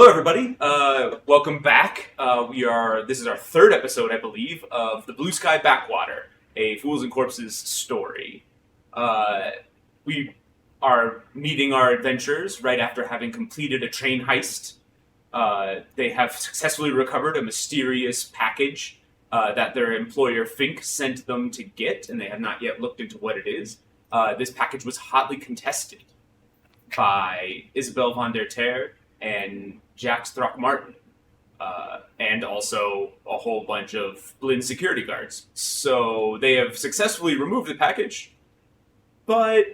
Hello, everybody. Welcome back. This is our third episode, I believe, of the Bluesky Backwater, a Fools and Corpses story. We are meeting our adventurers right after having completed a train heist. They have successfully recovered a mysterious package that their employer Fink sent them to get, and they have not yet looked into what it is. This package was hotly contested by Isabel von der Terre and Jax Throckmorton, and also a whole bunch of Blinn security guards. So they have successfully removed the package, but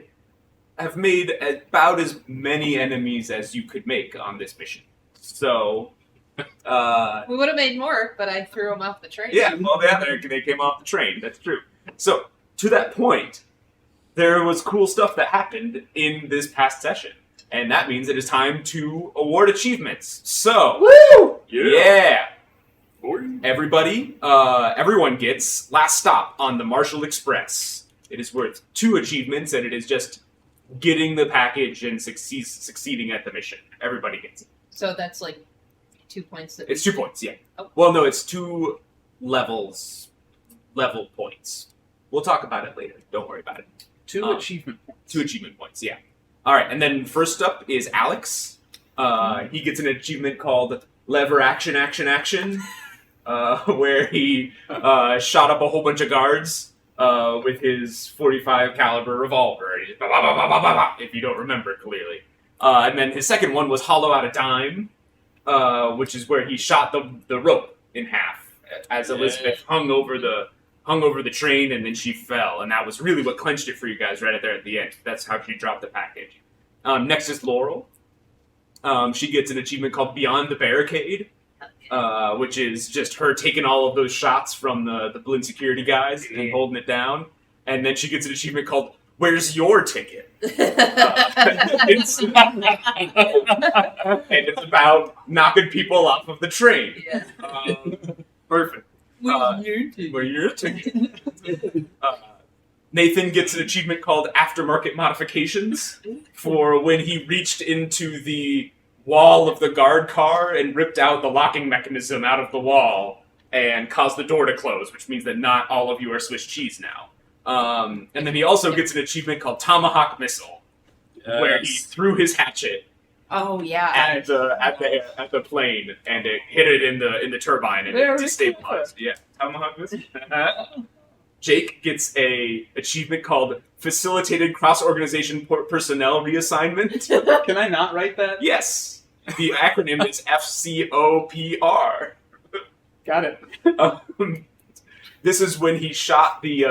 have made about as many enemies as you could make on this mission. So... we would have made more, but I threw them off the train. Yeah, well, they came off the train. That's true. So, to that point, there was cool stuff that happened in this past session. And that means it is time to award achievements. So, woo! Yeah! Everyone gets Last Stop on the Marshall Express. It is worth 2 achievements, and it is just getting the package and succeeding at the mission. Everybody gets it. So that's like 2 points. It's 2 points, yeah. Oh. Well, no, it's 2 level points. We'll talk about it later. Don't worry about it. 2 achievement points. 2 achievement points, yeah. All right, and then first up is Alex. He gets an achievement called Lever Action, where he shot up a whole bunch of guards with his .45 caliber revolver. If you don't remember clearly. And then his second one was Hollow Out a Dime, which is where he shot the rope in half as Elizabeth hung over the train, and then she fell, and that was really what clenched it for you guys right there at the end. That's how she dropped the package. Next is Laurel. She gets an achievement called Beyond the Barricade, which is just her taking all of those shots from the Blinn security guys and holding it down. And then she gets an achievement called Where's Your Ticket? And it's about knocking people off of the train. Yeah. Perfect. Where's your ticket? Nathan gets an achievement called Aftermarket Modifications for when he reached into the wall of the guard car and ripped out the locking mechanism out of the wall and caused the door to close, which means that not all of you are Swiss cheese now. And then he also gets an achievement called Tomahawk Missile, where he threw his hatchet Oh yeah. at the plane, and it hit it in the turbine and it destabilized. Yeah, Tomahawk Missile. Jake gets a achievement called Facilitated Cross-Organization Personnel Reassignment. Can I not write that? Yes, the acronym is FCOPR. Got it. This is when he shot the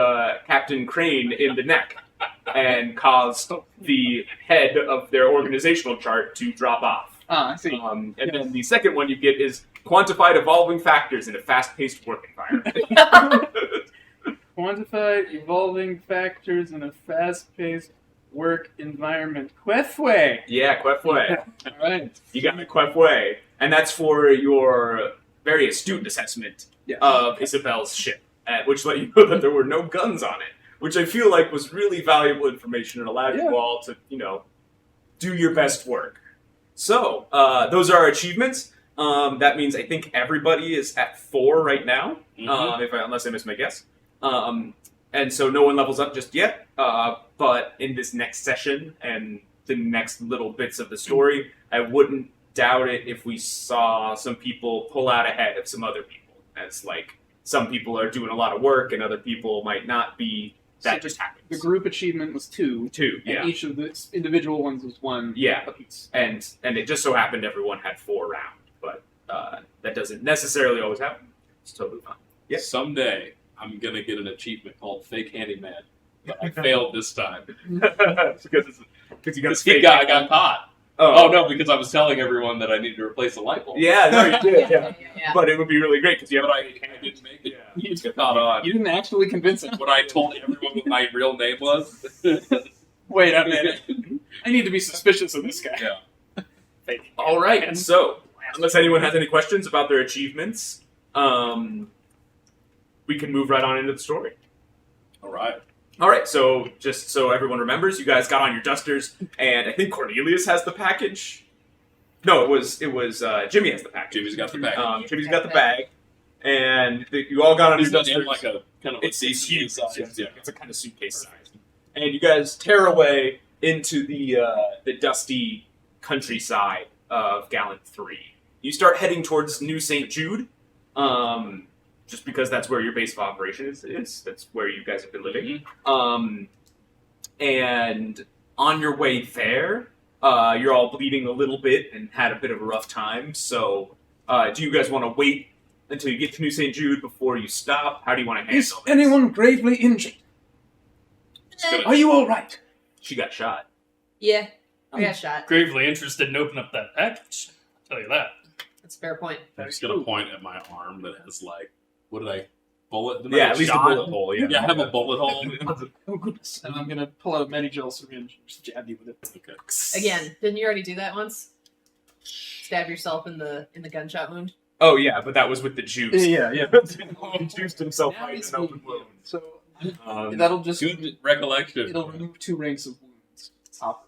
Captain Crane in the neck and caused the head of their organizational chart to drop off. I see. And then the second one you get is Quantified Evolving Factors in a Fast-Paced Work Environment. Quantify evolving factors in a fast-paced work environment. Quefway! Yeah, Quefway. All right. You got the Quefway. And that's for your very astute assessment of Isabel's ship, which let you know that there were no guns on it, which I feel like was really valuable information and allowed you all to, do your best work. So, those are our achievements. That means I think everybody is at 4 right now, unless I miss my guess. And so no one levels up just yet, but in this next session and the next little bits of the story, I wouldn't doubt it if we saw some people pull out ahead of some other people, as like some people are doing a lot of work and other people might not be. That just happens. The group achievement was 2. 2, yeah. And each of the individual ones was 1 apiece. And it just so happened everyone had 4 round, but that doesn't necessarily always happen. It's totally fine. Yeah. Someday, I'm going to get an achievement called Fake Handyman. But I failed this time. because you got I got caught. Oh, no, because I was telling everyone that I needed to replace the light bulb. Yeah, no, you did, yeah. Yeah. But it would be really great, because you have I didn't make it. You got caught on. You didn't actually convince him. When I told everyone what my real name was. Wait a minute. I need to be suspicious of this guy. Yeah. All right, so, unless anyone has any questions about their achievements, we can move right on into the story. All right. All right, so just so everyone remembers, you guys got on your dusters, and I think Cornelius has the package. No, it was Jimmy has the package. Jimmy's got the bag. Jimmy's got the bag, and you all got on your Is that dusters. in like a kind of a It's decent huge. size? Yeah, it's a kind of suitcase size. And you guys tear away into the dusty countryside of Gallant 3. You start heading towards New St. Jude, just because that's where your base of operations is. That's where you guys have been living. And on your way there, you're all bleeding a little bit and had a bit of a rough time. So, do you guys want to wait until you get to New St. Jude before you stop? How do you want to handle Is this? anyone gravely injured? Are you all right? She got shot. Yeah, I got shot. Gravely interested in opening up that package. I'll tell you that. That's a fair point. I'm just gonna point at my arm that has like, what did I bullet? Yeah, at least a shot? bullet hole. Yeah, Yeah, I have a bullet hole. Oh goodness! And I'm gonna pull out Medijel syringe and just jab you with it. Okay. Again, didn't you already do that once? Stab yourself in the gunshot wound. Oh yeah, but that was with the juice. Yeah. He juiced himself Now right in he's an open bleeding. wound. So Um, that'll just Good recollection. it'll remove 2 rings of wounds off of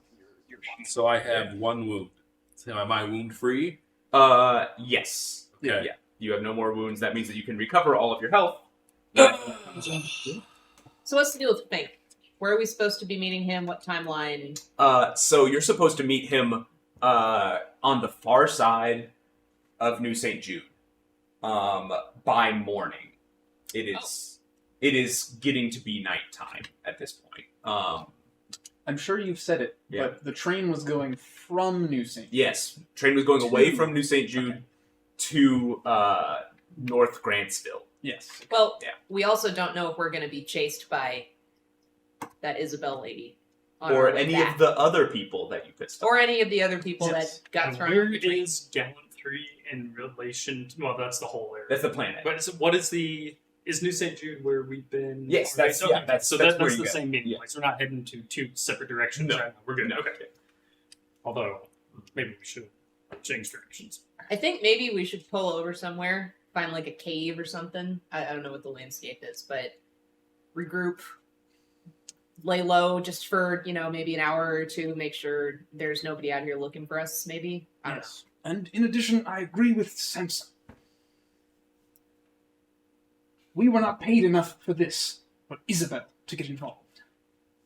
your sheet. So I have 1 wound. So am I wound free? yes. Okay. Yeah. You have no more wounds. That means that you can recover all of your health. So what's the deal with Fink? Where are we supposed to be meeting him? What timeline? So you're supposed to meet him on the far side of New St. Jude by morning. It is getting to be nighttime at this point. I'm sure you've said it, Yeah. but the train was going from New St. Yes, train was going away from New St. Jude to North Grantsville. Yes. Well, Yeah. we also don't know if we're going to be chased by that Isabel lady. on Or our way any back. of the other people that you pissed off. Or any of the other people Yes. that got And thrown where off the train. is Gallant 3 in relation to, well, that's the whole area. That's the planet. But what is is New St. Jude where we've been? Yes, already? that's- Okay. yeah, that's- so that's that's where you the go. same meeting Yeah. place. We're not heading to 2 separate directions No. right now. We're good. No. Okay. Although, maybe we should change directions. I think maybe we should pull over somewhere, find like a cave or something. I don't know what the landscape is, but regroup, lay low just for, maybe an hour or two, make sure there's nobody out here looking for us, maybe. I don't know. Yes. And in addition, I agree with Sansa. We were not paid enough for this, for Isabel to get involved.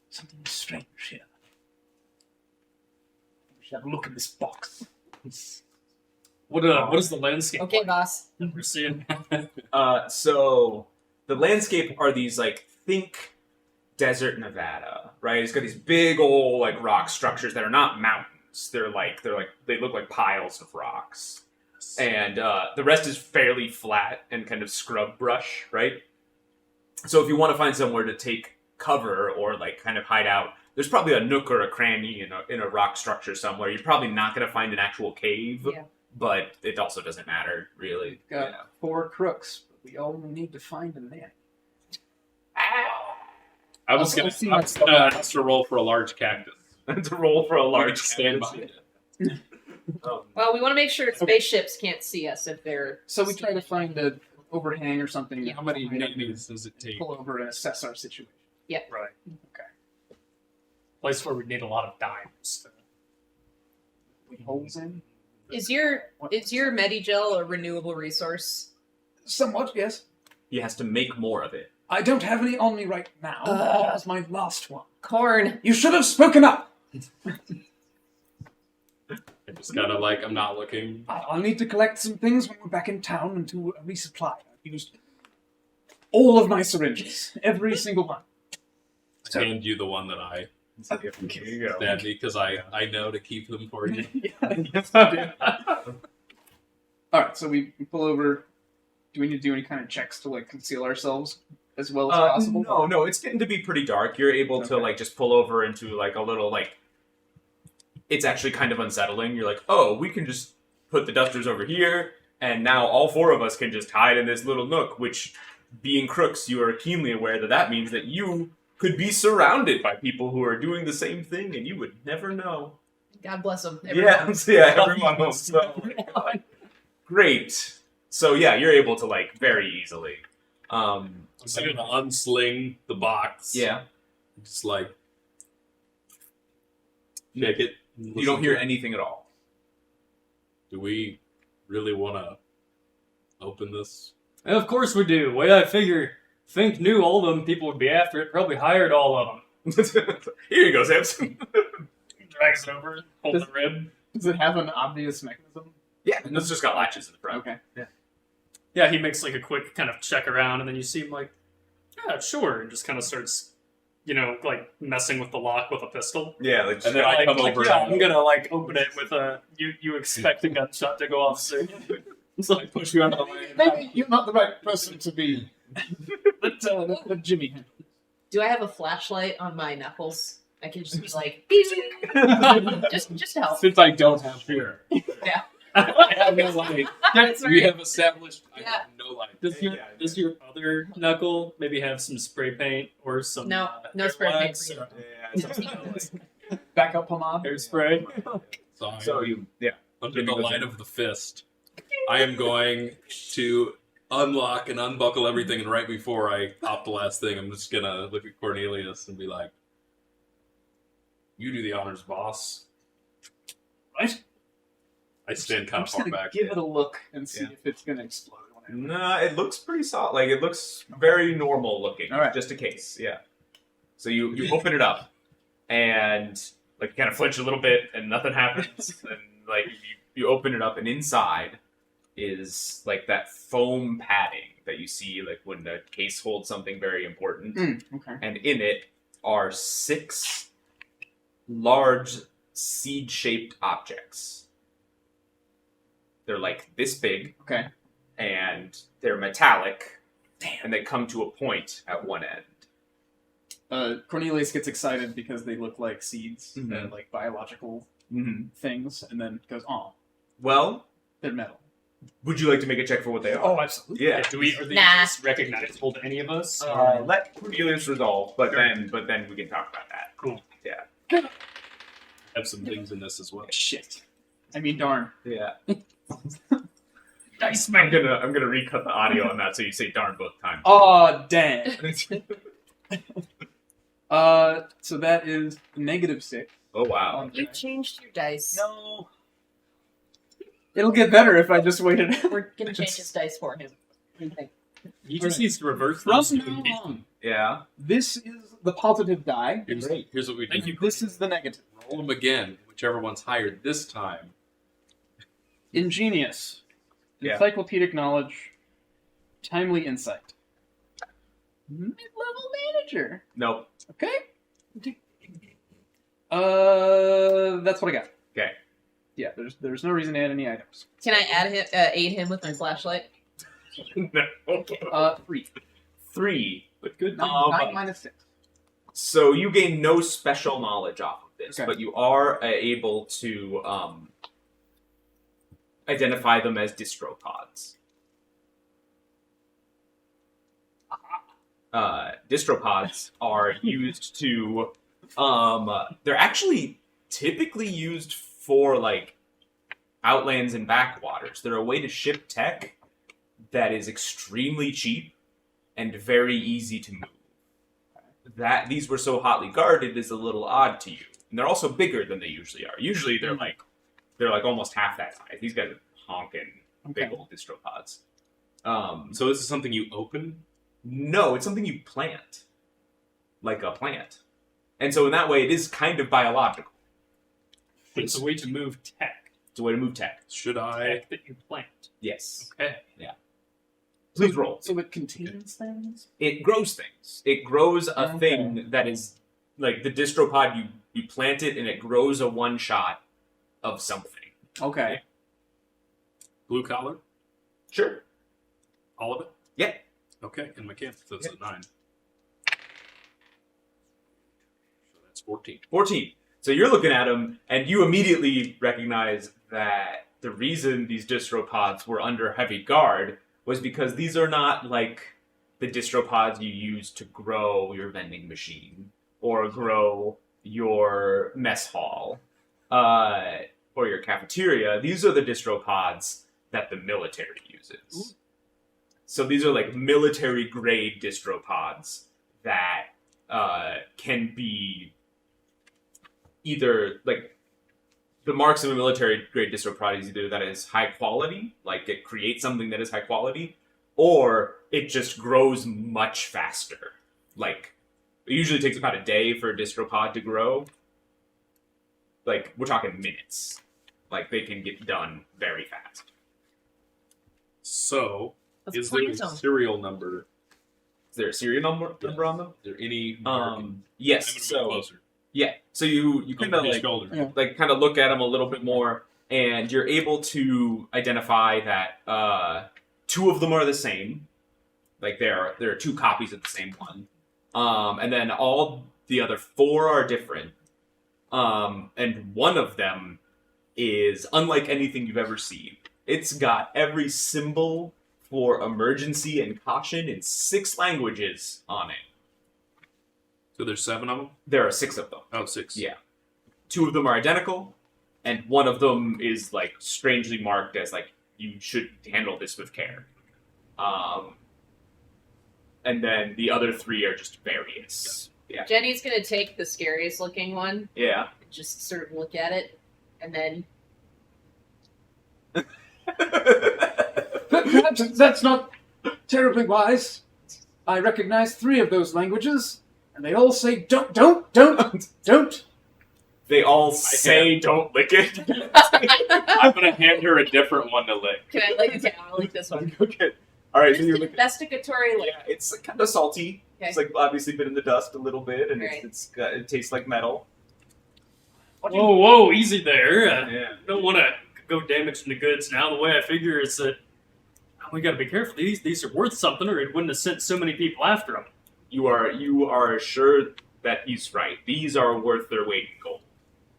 Something is strange here. We should have a look in this box. What is the landscape Okay, like boss. that we're seeing? So the landscape are these think desert Nevada, right? It's got these big old rock structures that are not mountains. They look like piles of rocks. And the rest is fairly flat and kind of scrub brush, right? So if you want to find somewhere to take cover or kind of hide out, there's probably a nook or a cranny in a rock structure somewhere. You're probably not going to find an actual cave, Yeah. but it also doesn't matter really. Got 4 crooks, but we only need to find a man. I was Also, gonna see ask to roll for a large cactus. to roll for a We large could stand canvas. by it. Well, we want to make sure spaceships can't see us if they're. So we try to find an overhang or something. Yeah. How many enemies does it take? Pull over and assess our situation. Right. Okay. Place where we need a lot of dimes. We holes in? Is your Medigel a renewable resource? Somewhat, yes. He has to make more of it. I don't have any on me right now. That was my last one. Corn. You should have spoken up! I just gotta I'm not looking. I'll need to collect some things when we're back in town and to resupply. I've used all of my syringes. Every single one. Hand you the one that I Here you go. stabbed me because I know to keep them for you. Yes, I do. Alright, so we pull over. Do we need to do any kind of checks to conceal ourselves as well as possible? No, it's getting to be pretty dark. You're able to Okay. just pull over into a little it's actually kind of unsettling. You're like, oh, we can just put the dusters over here, and now all 4 of us can just hide in this little nook, which, being crooks, you are keenly aware that means that you could be surrounded by people who are doing the same thing, and you would never know. God bless them. Yeah, everyone knows. So, great. So yeah, you're able to very easily. I'm gonna unsling the box. Yeah. Just shake it. You don't hear anything at all. Do we really want to open this? And of course we do. Way I figure, Fink knew all of them people would be after it, probably hired all of them. Here you go, Samson. Drags it over, holds the rib. Does it have an obvious mechanism? Yeah, and it's just got latches in the front. Okay. Yeah, he makes like a quick kind of check around, and then you see him like, yeah, sure, and just kind of starts, like messing with the lock with a pistol. Yeah, like, And then I come like, over yeah, and I'm gonna like open it with a. You expect a gunshot to go off soon. So I push you out of the way. Maybe you're not the right person to be. Let Jimmy handle it. Do I have a flashlight on my knuckles? I can just be like, just to help. Since I don't have fear. Yeah. I have no light. That's We right. have established I Yeah. have no light. Does your other knuckle maybe have some spray paint or some No, no spray paint wax for you. or Backup pomade. hairspray? So you, yeah. Under the light of the fist, I am going to unlock and unbuckle everything, and right before I pop the last thing, I'm just gonna look at Cornelius and be like, "You do the honors, boss." What? I stand I'm kind of just far gonna back. give it a look and see Yeah. if it's gonna explode. Nah, it looks pretty solid. Like, it looks very normal looking. All right. Just a case, yeah. So you open it up, and, like, you kind of flinch a little bit, and nothing happens. And, like, you open it up, and inside is, like, that foam padding that you see, like, when the case holds something very important. Okay. And in it are 6 large seed-shaped objects. They're, like, this big. Okay. And they're metallic, and they come to a point at one end. Cornelius gets excited because they look like seeds, Mhm. like biological Mm-hmm. things, and then goes, "Oh, Well, they're metal." would you like to make a check for what they are? Oh, absolutely. Yeah. Do we? Are they Nah. just recognizable to any of us? Let Cornelius resolve, but Sure. then we can talk about that. Cool. Yeah. Have some things in this as well. Shit. I mean, darn. Yeah. Nice I'm gonna recut the audio on that so you say darn both times. Oh, dang. So that is -6. Oh wow. on You die. changed your dice. No. It'll get better if I just wait it. We're gonna change his dice for him. What do you think? He just needs to reverse From those. now on, Yeah. this is the positive die. Here's what we do. Thank you. This is the negative. Roll them again, whichever one's higher this time. Ingenious. Yeah. Encyclopedic knowledge. Timely insight. Mid-level manager. Nope. Okay. That's what I got. Okay. Yeah, there's no reason to add any items. Can I aid him with my flashlight? No. 3. 3. But good. 9 minus 6. So you gain no special knowledge off of this, Okay. but you are able to identify them as distropods. Distropods are used to they're actually typically used for like outlands and backwaters. They're a way to ship tech that is extremely cheap and very easy to move. That these were so hotly guarded is a little odd to you. And they're also bigger than they usually are. Usually they're like almost half that size. These guys are honking big Okay. old distropods. So this is something you open? No, it's something you plant. Like a plant. And so in that way it is kind of biological. It's a way to move tech. It's a way to move tech. Should I? Tech that you plant. Yes. Okay. Please roll. So it contains things? It grows things. It grows a Okay. thing that is like the distropod you plant it and it grows a one shot of something. Okay. Blue collar? Sure. All of it? Yeah. Okay, and mechanics, so it's a 9. So that's 14. 14. So you're looking at them, and you immediately recognize that the reason these distropods were under heavy guard was because these are not like the distropods you use to grow your vending machine or grow your mess hall or your cafeteria. These are the distropods that the military uses. So these are like military grade distropods that can be either like the marks of a military grade distro product is either that it is high quality, like it creates something that is high quality, or it just grows much faster. Like, it usually takes about a day for a distro pod to grow. Like, we're talking minutes. Like, they can get done very fast. So, Let's is there a plant 'em. serial number? Is there a serial number on them? Is there any? Yes. I'm gonna move So closer. yeah. So you kind of Over his like shoulder. Yeah. kind of look at them a little bit more, and you're able to identify that 2 of them are the same. Like there are 2 copies of the same one, and then all the other 4 are different. And one of them is unlike anything you've ever seen. It's got every symbol for emergency and caution in 6 languages on it. So there's 7 of them. There are 6 of them. Oh, 6. Yeah. 2 of them are identical, and one of them is like strangely marked as like you should handle this with care. And then the other 3 are just various. Yeah. Jenny's gonna take the scariest looking one Yeah. and just sort of look at it, and then Perhaps that's not terribly wise. I recognize 3 of those languages, and they all say don't. They all say don't lick it. I'm gonna hand her a different one to lick. can I lick it down? I like this one. Okay. All right. So Just you an lick it. investigatory lick. Yeah, it's kind of salty. Okay. It's like obviously been in the dust a little bit, and Right. it tastes like metal. Whoa, easy there. Yeah. Don't want to go damaging the goods now. The way I figure is that we got to be careful. These are worth something, or it wouldn't have sent so many people after them. You are sure that he's right. These are worth their weight in gold.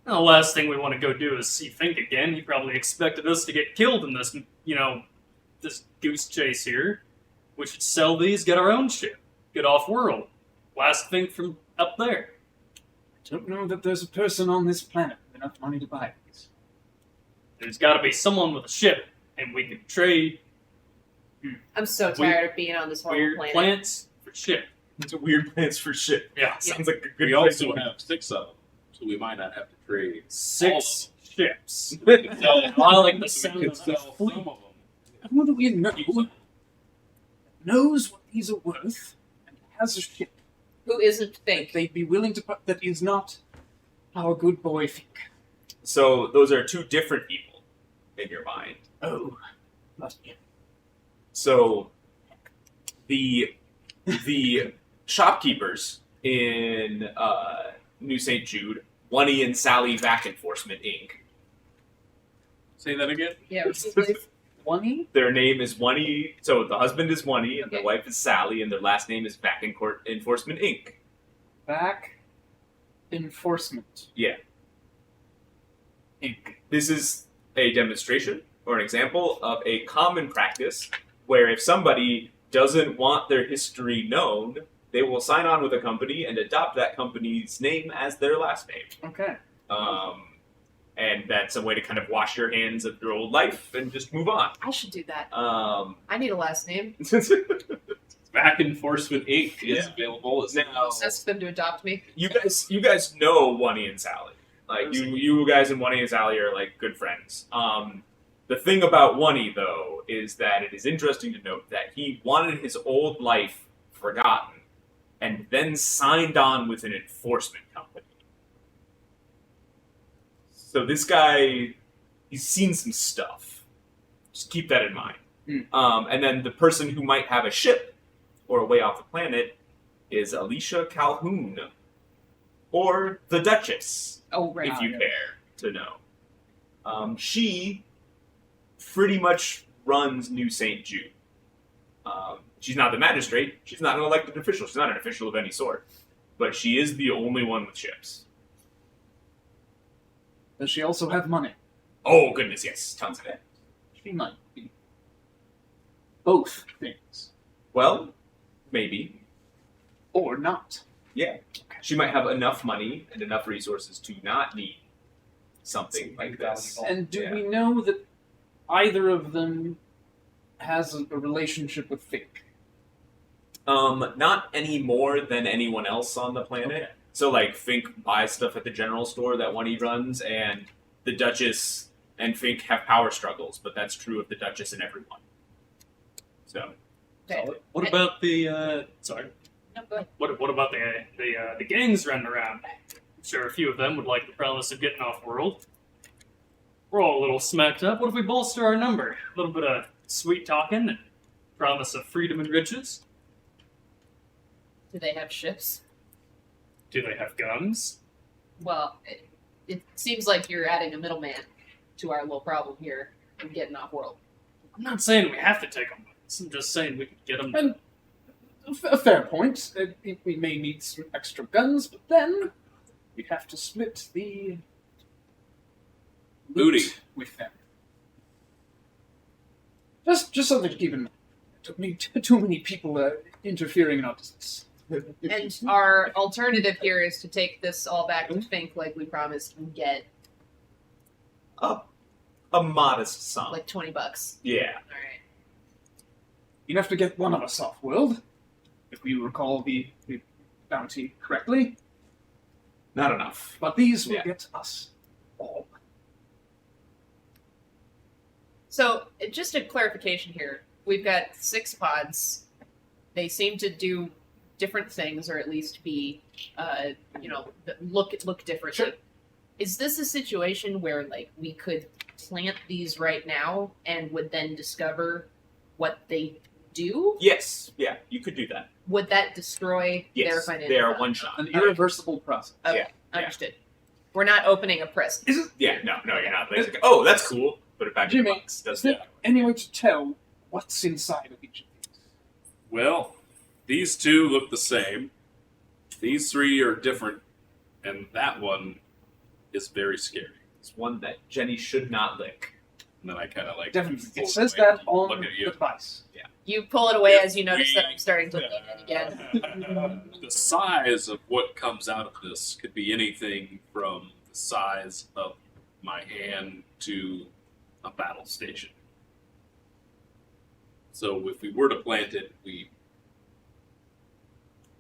Now, the last thing we want to go do is see Fink again. He probably expected us to get killed in this, this goose chase here. We should sell these, get our own ship, get off-world. Last thing from up there. I don't know that there's a person on this planet with enough money to buy these. There's got to be someone with a ship, and we can trade I'm so tired of being on this horrible weird planet. plants for ship. It's a weird plans for shit. Yeah. Sounds like a good We place also to have 6 of them, so we might not have to trade 6 ships. all of them. I like the We sound could of sell that some fleet. of them. Who do we know knows what these are worth and has a ship Who isn't that Fink? they'd be willing to put that is not our good boy Fink? So those are 2 different people in your mind. Oh, must be. So the shopkeepers in New St. Jude, Wunny and Sally Vac Enforcement Inc. Say that again. Yeah, please. One Their name is Wunny. So the husband is Wunny, and the Okay. wife is Sally, and their last name is Vac Enforcement Inc. back enforcement. Yeah. Inc. This is a demonstration or an example of a common practice where if somebody doesn't want their history known, they will sign on with a company and adopt that company's name as their last name. Okay. And that's a way to kind of wash your hands of your old life and just move on. I should do that. Um, I need a last name. Back Enforcement Inc. is Yeah. available as Now- Ask them to adopt me. you guys know Wunny and Sally. Like you guys and Wunny and Sally are like good friends. The thing about Wunny though is that it is interesting to note that he wanted his old life forgotten and then signed on with an enforcement company. So this guy, he's seen some stuff. Just keep that in mind. And then the person who might have a ship or a way off the planet is Alicia Calhoun. Or the Duchess, Oh, right. if you care to know. She pretty much runs New St. Jude. She's not the magistrate. She's not an elected official. She's not an official of any sort. But she is the only one with ships. Does she also have money? Oh, goodness, yes. Tons of it. She might be. Both things. Well, maybe. Or not. Yeah. She might have enough money and enough resources to not need something like this. And do Yeah. we know that either of them has a relationship with Fink? Not any more than anyone else on the planet. Okay. So, like, Fink buys stuff at the general store that Wunny runs, and the Duchess and Fink have power struggles, but that's true of the Duchess and everyone. So, Okay. What about the sorry? No, go ahead. What about the gangs running around? I'm sure a few of them would like the promise of getting off world. We're all a little smacked up. What if we bolster our number? A little bit of sweet talking and promise of freedom and riches. Do they have ships? Do they have guns? Well, it seems like you're adding a middleman to our little problem here and getting off world. I'm not saying we have to take them. I'm just saying we could get them. And a fair point. We may need some extra guns, but then we'd have to split the Booty. loot with them. Just something to keep in mind. Took me too many people interfering in our business. And our alternative here is to take this all back to Fink like we promised and get a modest sum. like $20. Yeah. Alright. Enough to get one of us off world, if we recall the bounty correctly. Not enough. But these will Yeah. get us all. So, just a clarification here. We've got 6 pods. They seem to do different things, or at least be, look differently. Sure. Is this a situation where, like, we could plant these right now and would then discover what they do? Yes. Yeah, you could do that. Would that destroy their Yes. financial? They are value? one shot. An irreversible process. Okay, Yeah. understood. We're not opening a present. Is it Yeah, no, you're not. It's like, oh, that's cool. Put it back in the Jimmy, box. is Does there that. any way to tell what's inside of each of these? Well, these 2 look the same. These 3 are different, and that one is very scary. It's one that Jenny should not lick. And then I kind of like Definitely. fold It says away that and on look at the you. device. You pull it away If as you notice that we- I'm starting to lean in again. The size of what comes out of this could be anything from the size of my hand to a battle station. So if we were to plant it, we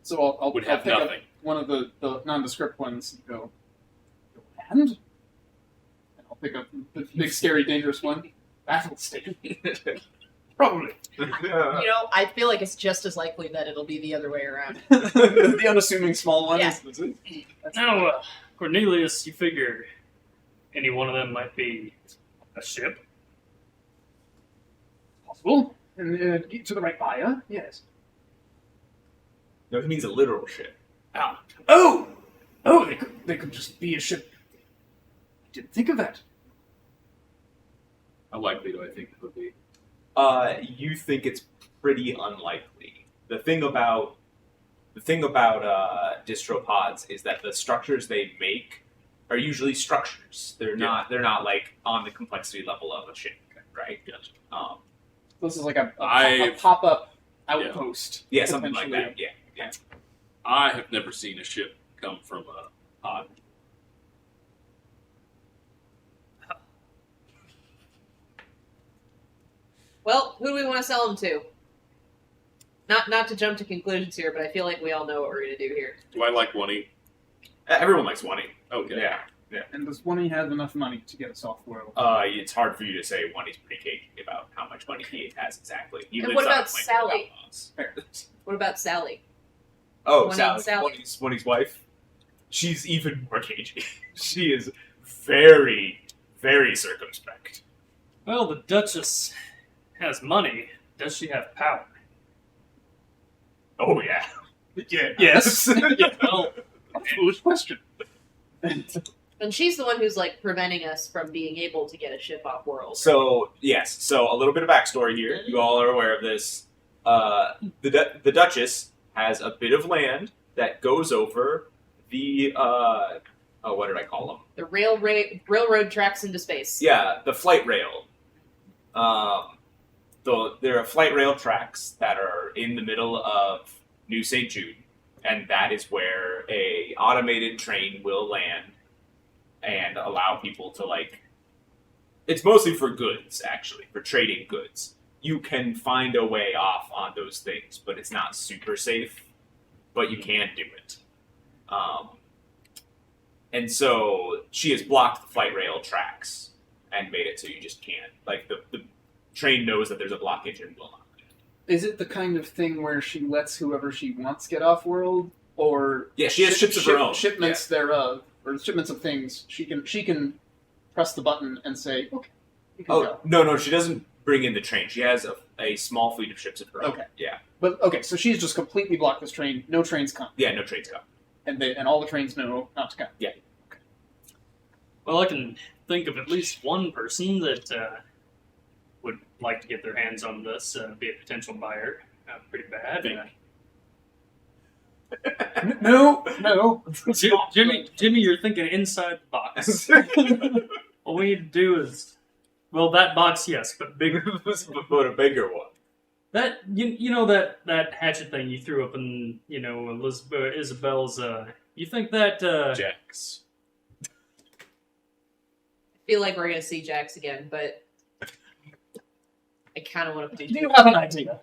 So I'll would have pick up nothing. one of the nondescript ones and go, and? And I'll pick up the big, scary, dangerous one. Battle station. Probably. I feel like it's just as likely that it'll be the other way around. The unassuming small one. Yeah. Now, Cornelius, you figure any one of them might be a ship? Possible. And get to the right buyer, yes. No, he means a literal ship. Oh! Oh, they could just be a ship. I didn't think of that. How likely do I think it would be? You think it's pretty unlikely. The thing about distropods is that the structures they make are usually structures. They're not like on the complexity level of a ship, right? Gotcha. This is like a I- pop-up outpost. Yeah, something like that. potentially. Yeah. I have never seen a ship come from a pod. Well, who do we want to sell them to? Not to jump to conclusions here, but I feel like we all know what we're going to do here. Do I like one? Everyone likes Wani. Okay. Yeah. And does one have enough money to get us off world? It's hard for you to say Wani's pretty cagey about how much money he has exactly. He And lives what on a about planet Sally? without laws. Fair. What about Sally? Oh, Wani- Sally. Sally. Wani's wife. She's even more cagey. She is very, very circumspect. Well, the Duchess has money. Does she have power? Oh yeah. Yeah. Yes. Yeah, well, A foolish question. And she's the one who's like preventing us from being able to get a ship off world. So yes, so a little bit of backstory here. You all are aware of this. The Duchess has a bit of land that goes over the what did I call them? The railroad tracks into space. Yeah, the flight rail. There are flight rail tracks that are in the middle of New St. Jude, and that is where a automated train will land and allow people to it's mostly for goods, actually, for trading goods. You can find a way off on those things, but it's not super safe, but you can do it. And so she has blocked the flight rail tracks and made it so you just can't. Like, the train knows that there's a blockage and will not. Is it the kind of thing where she lets whoever she wants get off world, or Yeah, she has ships of her own. shipments thereof, or shipments of things? She can press the button and say, "Okay, you can go." No, she doesn't bring in the train. She has a small fleet of ships of her own. Okay. Yeah. But okay, so she's just completely blocked this train. No trains come, Yeah, no trains come. and all the trains know not to come. Well, I can think of at least one person that would like to get their hands on this, be a potential buyer. Pretty bad. No. Jimmy, you're thinking inside the box. What we need to do is, well, that box, yes, but bigger. But a bigger one. That you know that hatchet thing you threw up in Elizabeth Isabel's. You think that Jax. I feel like we're gonna see Jax again, but I kind of want to. Do you have an idea?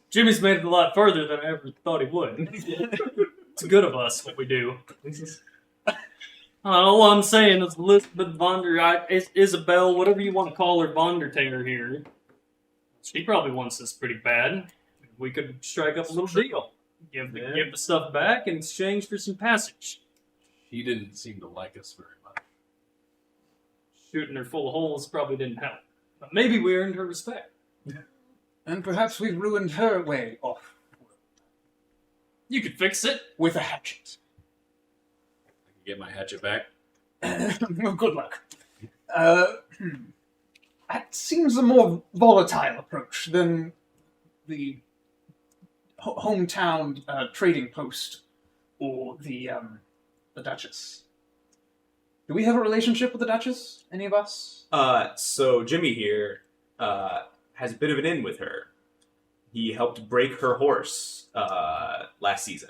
Jimmy's made it a lot further than I ever thought he would. It's good of us what we do. All I'm saying is Elizabeth Isabel, whatever you want to call her, Vondertainer here. She probably wants this pretty bad. We could strike up a little deal. Give the stuff back in exchange for some passage. He didn't seem to like us very much. Shooting her full of holes probably didn't help. But maybe we earned her respect. And perhaps we've ruined her way off You could fix it. with a hatchet. I can get my hatchet back. Well, good luck. That seems a more volatile approach than the hometown trading post or the Duchess. Do we have a relationship with the Duchess? Any of us? So Jimmy here has a bit of an in with her. He helped break her horse last season.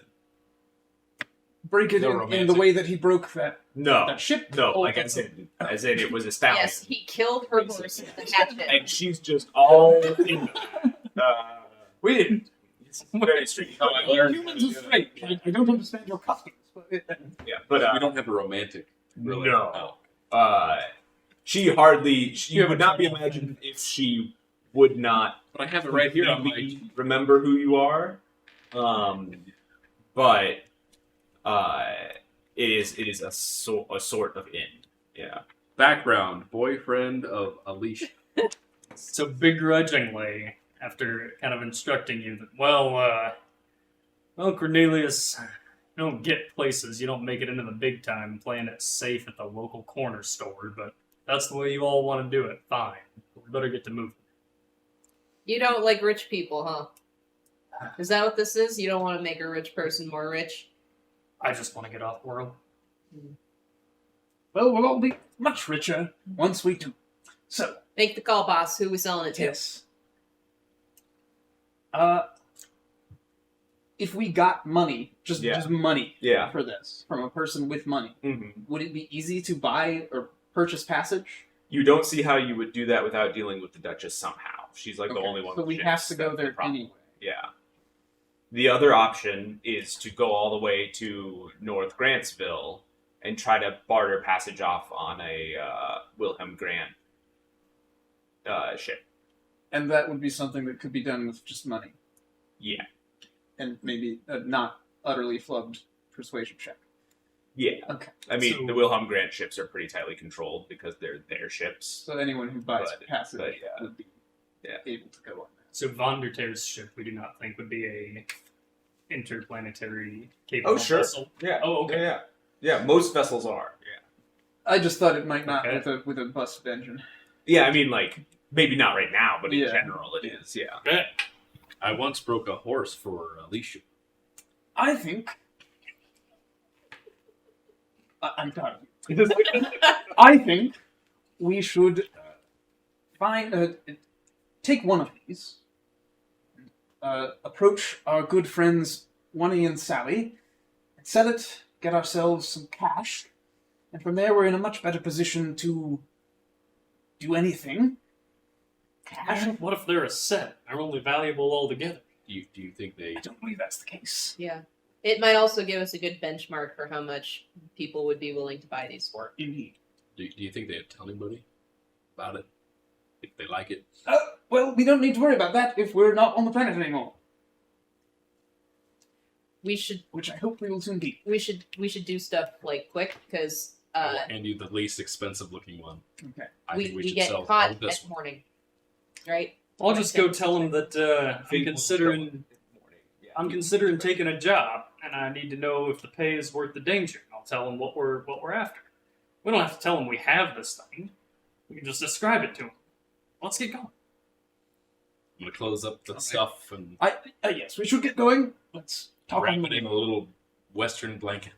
Break it No in the way that he broke that ship? No, Oh, like as in it was a stallion. Yes, he killed her horse with the hatchet. And she's just all in. We didn't. It's very strange. Humans are strange. I don't understand your customs. But Yeah, but we don't have a romantic really. no. She hardly. She would not be imagined if she would not. But I have it right here on my. completely remember who you are. But it is a sort of in. Yeah. Background: boyfriend of Alicia. So begrudgingly, after kind of instructing you that, well, Cornelius, you don't get places, you don't make it into the big time playing it safe at the local corner store, but that's the way you all want to do it. Fine. We better get to moving. You don't like rich people, huh? Is that what this is? You don't want to make a rich person more rich? I just want to get off world. well, we'll all be much richer once we do. So, Make the call, boss. Who we selling it to? yes. If we got money, just money Yeah. for this, from a person with money, Mm-hmm. would it be easy to buy or purchase passage? You don't see how you would do that without dealing with the Duchess somehow. She's like the Okay, only one. So with we ships. have to go That's the there problem. anyway. Yeah. The other option is to go all the way to North Grantsville and try to barter passage off on a Wilhelm Grant ship. And that would be something that could be done with just money. Yeah. And maybe a not utterly flubbed persuasion check. Yeah. Okay. I mean, So- the Wilhelm Grant ships are pretty tightly controlled because they're their ships. So anyone who buys passage but yeah. would be Yeah. able to go on that. So Vondertair's ship, we do not think would be a interplanetary capable Oh, sure. vessel. Yeah. Oh, okay. Yeah. Yeah. Most vessels are. Yeah. I just thought it might not Okay. with a busted engine. Yeah. I mean, like maybe not right now, but in Yeah. general, it is. Yeah. Okay. I once broke a horse for Alicia. I think. I'm sorry. I think we should take one of these, approach our good friends Wunny and Sally, and sell it, get ourselves some cash, and from there we're in a much better position to do anything. Cash? What if they're a set? They're only valuable altogether. Do you think they? I don't believe that's the case. Yeah. It might also give us a good benchmark for how much people would be willing to buy these for. Indeed. Do you think they'd tell anybody about it? If they like it? Well, we don't need to worry about that if we're not on the planet anymore. We should Which I hope we will soon be. we should do stuff like quick because I will hand you the least expensive looking one. Okay. I we think we should get sell caught all this at one. morning, right? I'll just go tell him that I'm considering taking a job, and I need to know if the pay is worth the danger. I'll tell him what we're after. We don't have to tell him we have this thing. We can just describe it to him. Let's get going. I'm gonna close up the stuff and Yes, we should get going. Let's talk wrap on it in a little Western blanket.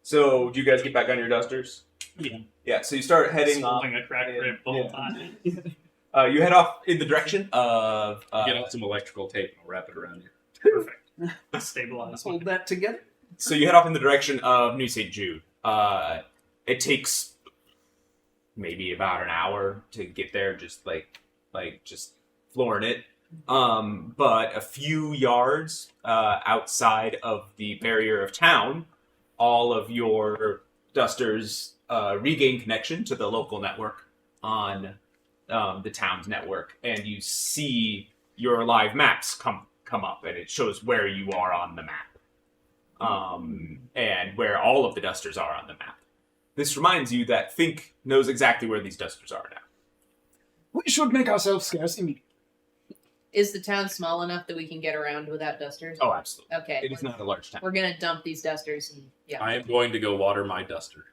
So, do you guys get back on your dusters? Yeah. Yeah. So you start heading off. Holding a crack rib the whole time. You head off in the direction of. Get out some electrical tape and I'll wrap it around you. Perfect. Stabilize. Let's hold that together. So you head off in the direction of New St. Jude. It takes maybe about an hour to get there, just just flooring it. But a few yards outside of the barrier of town, all of your dusters regain connection to the local network on the town's network, and you see your live maps come up, and it shows where you are on the map. And where all of the dusters are on the map. This reminds you that Fink knows exactly where these dusters are now. We should make ourselves scarce immediately. Is the town small enough that we can get around without dusters? Oh, absolutely. Okay. It is not a large town. We're gonna dump these dusters and yeah. I am going to go water my duster.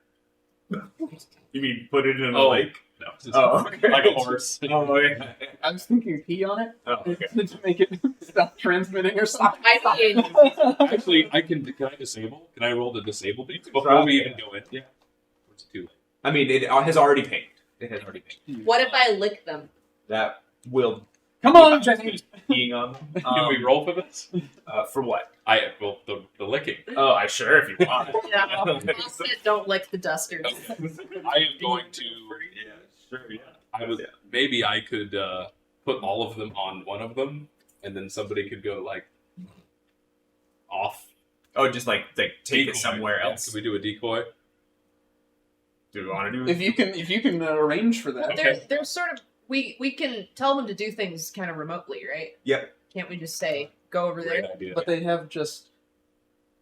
You mean put it in a Oh. lake? No, just Oh, okay. like a horse. Oh, yeah. I was thinking pee on it Oh, okay. to make it stop transmitting or something. I mean, Actually, can I disable? Can I roll to disable these before Try, we yeah. even go in? Yeah. Or is it too late? I mean, it has already pinged. It has already pinged. what if I lick them? That will Come on, Jesse. peeing on them. Can we roll for this? For what? The licking. Oh, I sure if you want. Don't lick the dusters. I am going to. Yeah, sure, yeah. Maybe I could put all of them on one of them, and then somebody could go like off. Oh, just take Decoy. it somewhere Yeah, else. Can we do a decoy? Do we want to do it? If you can arrange for that. Okay. They're sort of we can tell them to do things kind of remotely, right? Yep. Can't we just say go over Great there? idea. But they have just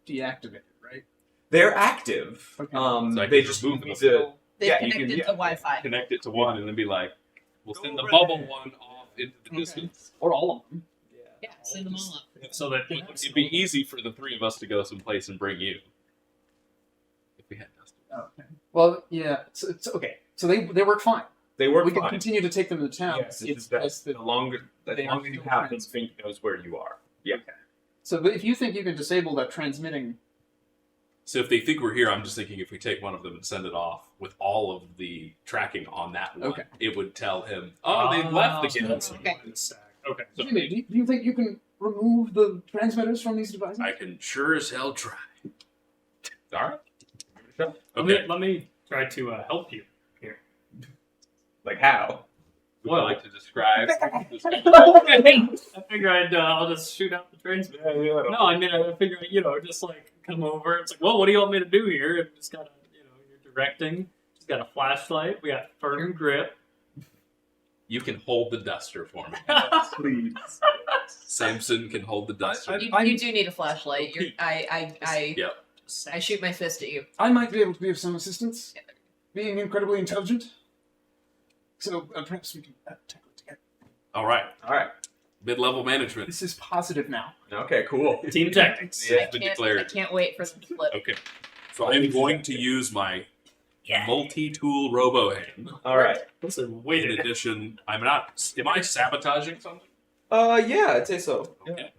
deactivated, right? They're active. Okay. So I They can just remove need them. to. They've Yeah, you connected can- to Wi-Fi. Connect it to one, and then be like, we'll send the over bubble there. one off into the Okay. distance. Or all of them. Yeah, send them all up. So that It'd be easy for the three of us to go someplace and bring you. If we had dust. Oh, okay. Well, yeah. It's okay. So they work fine. They work We can fine. continue to take them to town. Yes, it's it's that. just The that. longer They are you still have them, friends. Fink knows where you are. Yeah. So if you think you can disable that transmitting, So if they think we're here, I'm just thinking if we take one of them and send it off with all of the tracking on that one, Okay. it would tell him, oh, they've left again. Okay. Okay. So Jimmy, do you think you can remove the transmitters from these devices? I can sure as hell try. All right. Sure. Okay. Let me try to help you. Like how? Would you like to describe? I figure I'll just shoot out the transmitter. No, I mean, I figure, just like come over. It's like, well, what do you want me to do here? I've just got you're directing. Just got a flashlight. We got firm grip. You can hold the duster for me. Please. Samson can hold the duster. You do need a flashlight. I Yep. shoot my fist at you. I might be able to be of some assistance, being incredibly intelligent. So perhaps we can tackle it together. All right. All right. Mid-level management. This is positive now. Okay. Cool. Team tactics. Yeah. It's been declared. I can't wait for them to flip. Okay. So I'm going to use my multi-tool robo hand. All right. Listen, In wait. addition, I'm not. Am I sabotaging something? Yeah, I'd say so. Okay.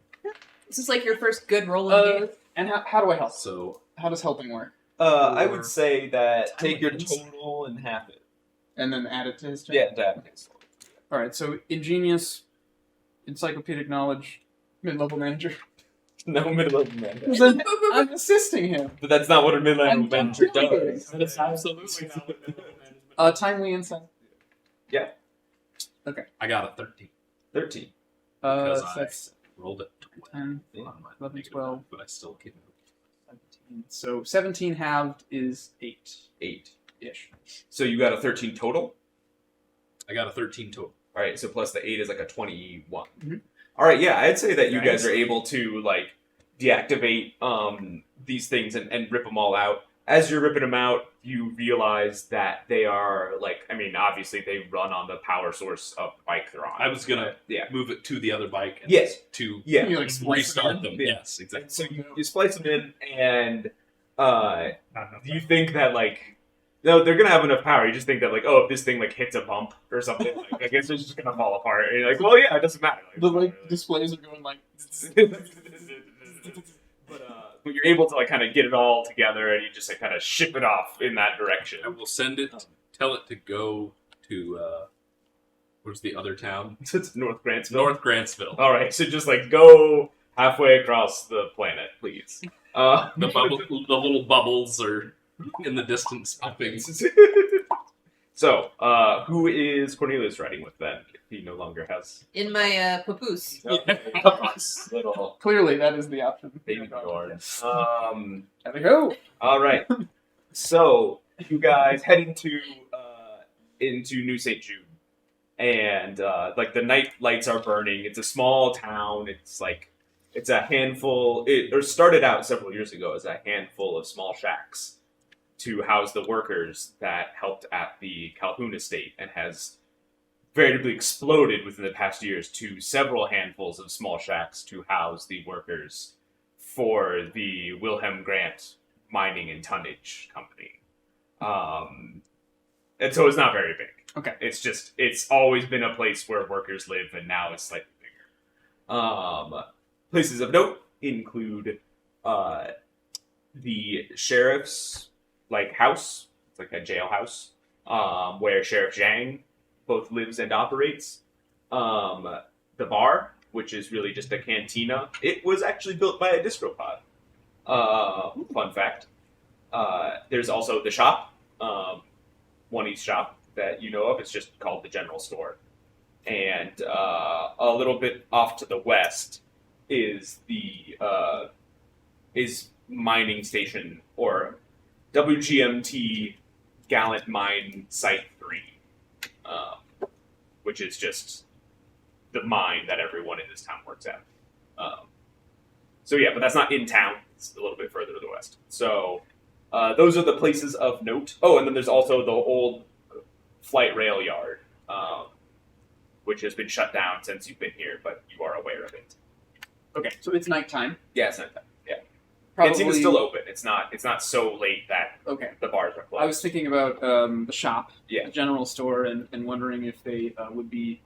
This is like your first good roll in the game. And how do I help? So How does helping work? I would say that take your total and half it. And then add it to his turn? Yeah, that. All right, so ingenious, encyclopedic knowledge, mid-level manager. No mid-level manager. Then I'm assisting him. But that's not what a mid-level I'm manager delegating. does. That is absolutely not what management. Timely insight. I got a 13. 13. Because I- That's rolled at 10, 12 on my 11, negative 12. one, but I still came out. 17. So 17 halved is 8. 8-ish. So you got a 13 total. I got a 13 total. All right. So plus the 8 is like a 21. Mhm. All right. Yeah, I'd say that you Nice. guys are able to like deactivate these things and rip them all out. As you're ripping them out, you realize that they are like, I mean, obviously they run on the power source of the bike they're on. I was gonna Yeah. move it to the other bike. And Yes. To Yeah. You like splice restart it them. Yeah. Yes, exactly. So you splice them in, and Not enough you think that like, no, they're gonna have enough power. You just think that like, oh, if this thing like hits a bump or something, like, I guess it's just gonna fall apart. And you're like, well, yeah, it doesn't matter. The like displays are going like. But you're able to like kind of get it all together, and you just like kind of ship it off in that direction. I will send it. Tell it to go to where's the other town? It's North Grantsville. North Grantsville. All right, so just like go halfway across the planet, please. The little bubbles are in the distance popping. So, who is Cornelius riding with then? If he no longer has In my papoose. little Clearly, that is the option. baby Bjorn. There we go. All right. So you guys head into New St. Jude, and like the night lights are burning. It's a small town. It's a handful. It started out several years ago as a handful of small shacks to house the workers that helped at the Calhoun estate, and has veritably exploded within the past years to several handfuls of small shacks to house the workers for the Wilhelm Grant Mining and Tonnage Company. And so it's not very big. Okay. It's always been a place where workers live, and now it's slightly bigger. Places of note include the sheriff's house. It's like a jailhouse where Sheriff Zhang both lives and operates. The bar, which is really just a cantina. It was actually built by a distropod. Fun fact. There's also the shop, one each shop that you know of. It's just called the General Store. And a little bit off to the west is the mining station, or WGMT Gallant Mine Site 3, which is just the mine that everyone in this town works at. So yeah, but that's not in town. It's a little bit further to the west. So those are the places of note. Oh, and then there's also the old flight rail yard, which has been shut down since you've been here, but you are aware of it. Okay, so it's nighttime. Yeah, it's not that. Yeah, Probably. Cantina's still open. It's not so late that Okay. the bars are closed. I was thinking about the shop, Yeah. the general store, and wondering if they would be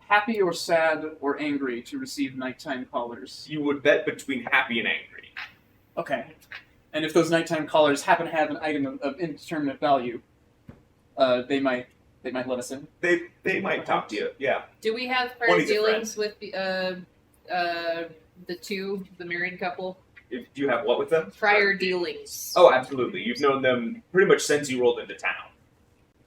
happy or sad or angry to receive nighttime callers. You would bet between happy and angry. Okay. And if those nighttime callers happen to have an item of indeterminate value, they might let us in. They might talk to you. Yeah. Do we have One prior is a dealings with the married couple? Do you have what with them? Prior dealings. Oh, absolutely. You've known them pretty much since you rolled into town,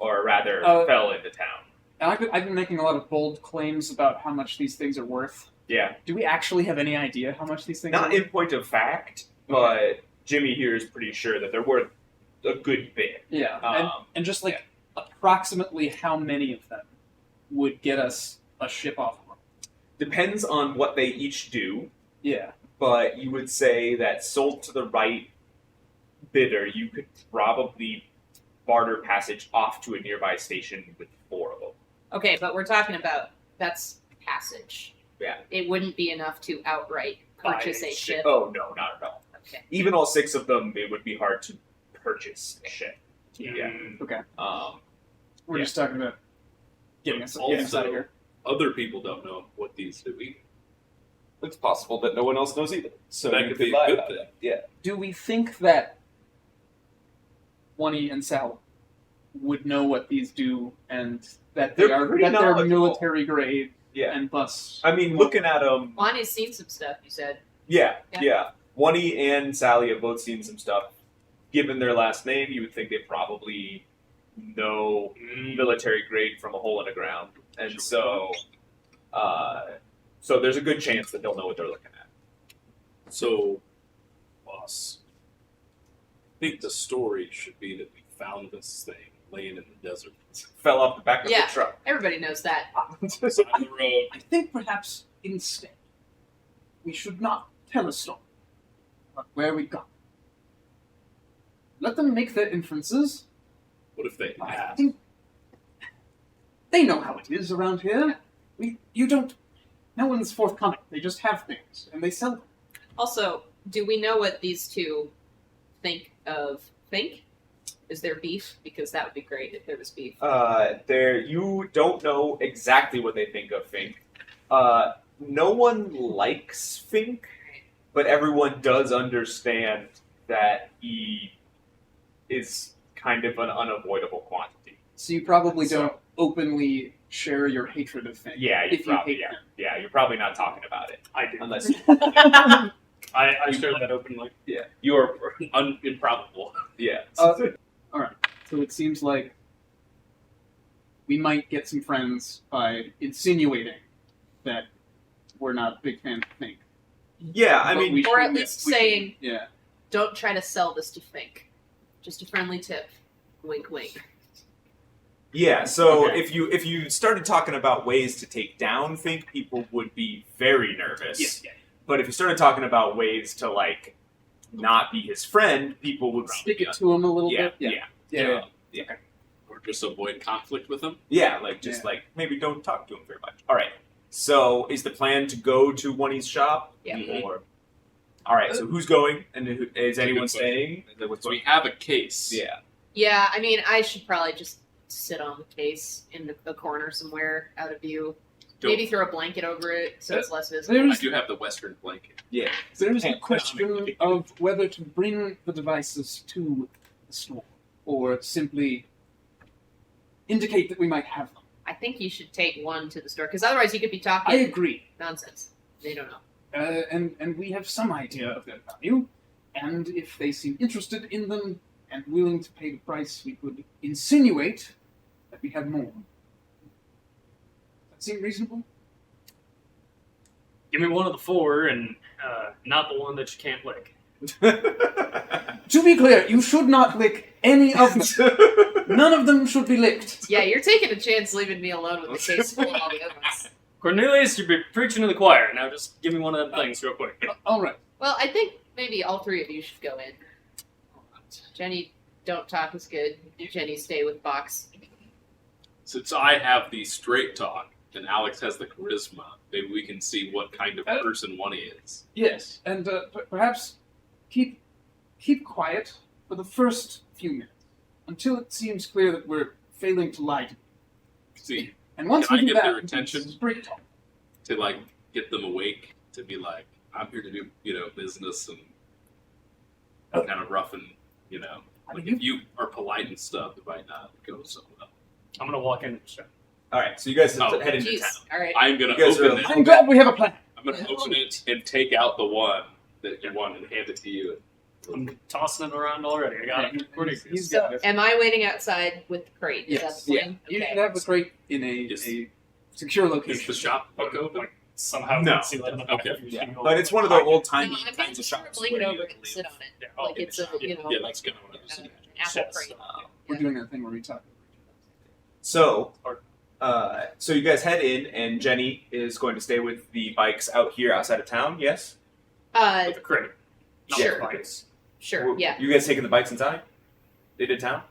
or rather, fell into town. And I've been making a lot of bold claims about how much these things are worth. Yeah. Do we actually have any idea how much these things are Not worth? in point of fact, but Jimmy here is pretty sure that they're worth a good bit. Yeah. And just approximately how many of them would get us a ship off world? Depends on what they each do, Yeah. but you would say that sold to the right bidder, you could probably barter passage off to a nearby station with 4 of them. Okay, but we're talking about that's passage. Yeah. It wouldn't be enough to outright purchase a ship. Oh, no, not at all. Okay. Even all 6 of them, it would be hard to purchase a ship. Yeah. Okay. We're Yeah. just talking about getting us out of Also, here. other people don't know what these do either. It's possible that no one else knows either. So That you could could be lie a good about thing. that. Yeah. Do we think that Wani and Sal would know what these do, and that They're pretty they're knowledgeable. military grade Yeah. and thus? I mean, looking at them, Lonnie's seen some stuff, you said. yeah. Yeah. Wani and Sally have both seen some stuff. Given their last name, you would think they probably know military grade from a hole in the ground. And so, So there's a good chance that they'll know what they're looking at. So, boss, I think the story should be that we found this thing laying in the desert. Fell off the back of Yeah. the truck. Everybody knows that. Side of the road. I think perhaps instead we should not tell a story about where we got. Let them make their inferences. What if they I ask? think they know how it is around here. No one's forthcoming. They just have things and they sell them. Also, do we know what these two think of Fink? Is there beef? Because that would be great if there was beef. You don't know exactly what they think of Fink. No one likes Fink, but everyone does understand that he is kind of an unavoidable quantity. So you probably So- don't openly share your hatred of things. Yeah, if you hate them. you're probably not talking about it I do. unless I share that openly. you are. Improbable. Yeah. So it seems like we might get some friends by insinuating that we're not big fans of Fink. Yeah, I But mean, we Or at shouldn't- least we shouldn't- saying- yeah. Don't try to sell this to Fink. Just a friendly tip. Wink, wink. yeah. So Okay. if you started talking about ways to take down Fink, people would be very nervous. Yeah. But if you started talking about ways to like not be his friend, people would probably Stick it to him a little yeah, bit. yeah, Yeah. Or just avoid conflict with them. yeah. Like just like maybe don't talk to him very much. All right. So is the plan to go to Wonnie's shop? Yeah. Or all right. So who's going? And is anyone Good question. staying? So we have a case. Yeah. Yeah, I mean, I should probably just sit on the case in the corner somewhere out of view. Don't- Maybe throw a blanket over it so it's less visible. I There's, do have the Western blanket. Yeah. there's the Can't question of whether to bring the devices to the store or simply indicate that we might have them. I think you should take one to the store because otherwise you could be talking I agree. nonsense. They don't know. And we have some idea of their value, and if they seem interested in them and willing to pay the price, we could insinuate that we have more. Does that seem reasonable? Give me one of the four, and not the one that you can't lick. To be clear, you should not lick any of them. None of them should be licked. Yeah, you're taking a chance leaving me alone with the case full of all the other ones. Cornelius, you've been preaching to the choir. Now just give me one of them things real quick. All right. Well, I think maybe all three of you should go in. Jenny, don't talk is good. Jenny, stay with Box. Since I have the straight talk and Alex has the charisma, maybe we can see what kind of person one is. Yes, and perhaps keep quiet for the first few minutes until it seems clear that we're failing to lie to you. See, And once Can we I do get that, their we can attention? straight talk. to like get them awake, to be like, I'm here to do, business and kind of rough and, like if you are polite and stuff, it might not go so well. I'm gonna walk in and check. All right. So you guys Oh. head into Jeez. town. All right. I'm gonna You guys open are- it. I'm glad we have a plan. I'm gonna open it and take out the one that you want and hand it to you. I'm tossing it around already. I got it. Cornelius. He's So, got it. am I waiting outside with the crate? Is Yes. that the plan? You Okay. should have the crate in Yes. a secure Is location. the shop book open? Like, somehow No. see that in the Okay. back of your Yeah. finger. But it's one of the old No, timey I'm kinds going of to shops. blanket where over you and sit on it. Yeah, Like in it's the a, shop. Yeah, that's kind of what I was an thinking. apple Chest. crate. We're doing that thing where we talk. So, so you guys head in, and Jenny is going to stay with the bikes out here outside of town. Yes. With the crate. Not Sure. the bikes. Sure, yeah. You guys taking the bikes inside? Into town?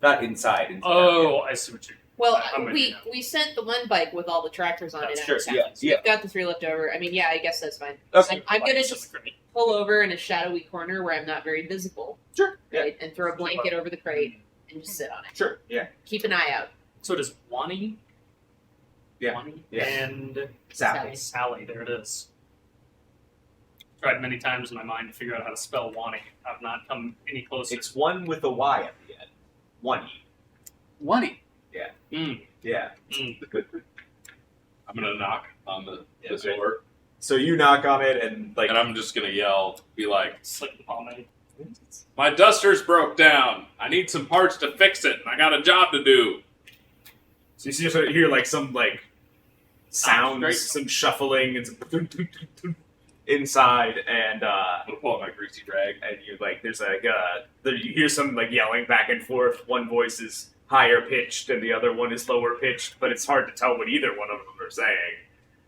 Not inside. Into town. Oh, I see what you. Well, I'm with you now. we sent the one bike with all the tractors on That's it out true, of town. yeah, So yeah. we've got the three left over. I mean, yeah, I guess that's fine. Okay. I'm gonna Bikes in just the crate. pull over in a shadowy corner where I'm not very visible. Sure. Yeah. Right? And throw a blanket over the crate and just sit on it. Sure. Yeah. Keep an eye out. So does Wani? Yeah. Wani Yeah. and Sally. Sally. There it is. Tried many times in my mind to figure out how to spell Wani. I've not come any closer. It's one with a Y at the end. One. Wani. Mm, Yeah. mm. I'm gonna knock on the Yeah, okay. door, So you knock on it, and like, and I'm just gonna yell, be like, Slick the pomade. "My duster's broke down. I need some parts to fix it, and I got a job to do." so you see, sort of hear like some like sounds, Great. some shuffling, and some inside, and I'm gonna pull out my greasy rag. and you like there's like you hear some like yelling back and forth. One voice is higher pitched and the other one is lower pitched, but it's hard to tell what either one of them are saying.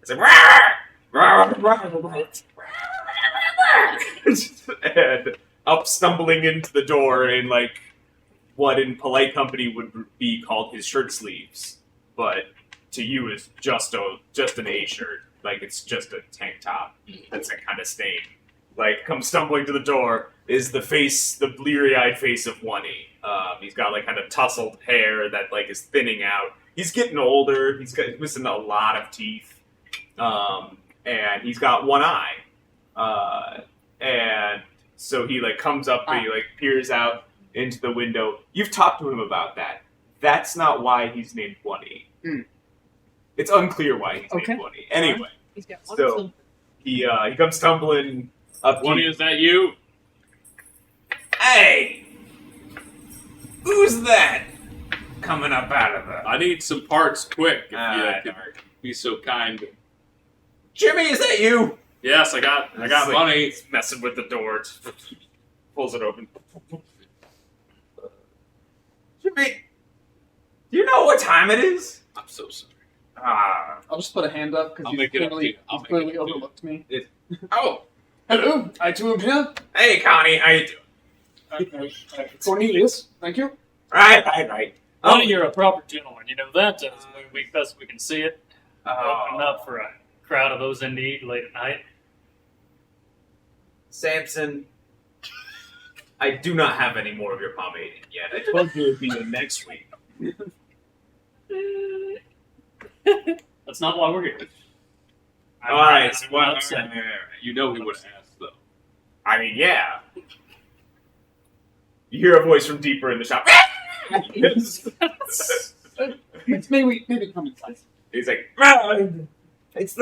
It's like and up stumbling into the door in like what in polite company would be called his shirt sleeves, but to you is just an A shirt. Like it's just a tank top that's a kind of stain. Like comes stumbling to the door is the face, the bleary-eyed face of Wunny. He's got like kind of tousled hair that like is thinning out. He's getting older. He's missing a lot of teeth, and he's got one eye. And so he like comes up and he like peers out into the window. You've talked to him about that. That's not why he's named Wunny. Hmm. It's unclear why he's named Wunny. Anyway, He's got one So- silver. he comes stumbling up. Wunny, is that you? Hey, who's that coming up out of the? I need some parts quick. If Ah, you could be so kind. Jimmy, is that you? Yes, I got It's like- money. He's messing with the door. Pulls it open. Jimmy, do you know what time it is? I'm so sorry. I'll just put a hand up because I'll you've make it up to clearly, you. I'll you've make it clearly up to you. overlooked me. Oh, Hello, I too am here. hey, Connie, how you doing? Cornelius, thank you. Right. Wunny, you're a proper gentleman. You know that. As best we can see it. Open Oh, up for a crowd of those in need late at night. Samson, I do not have any more of your pomade yet. I told you it would be the next week. That's not why we're here. All right, I'm well, upset. You know he would have asked though. I mean, yeah. You hear a voice from deeper in the shop. Maybe come inside. He's like, it's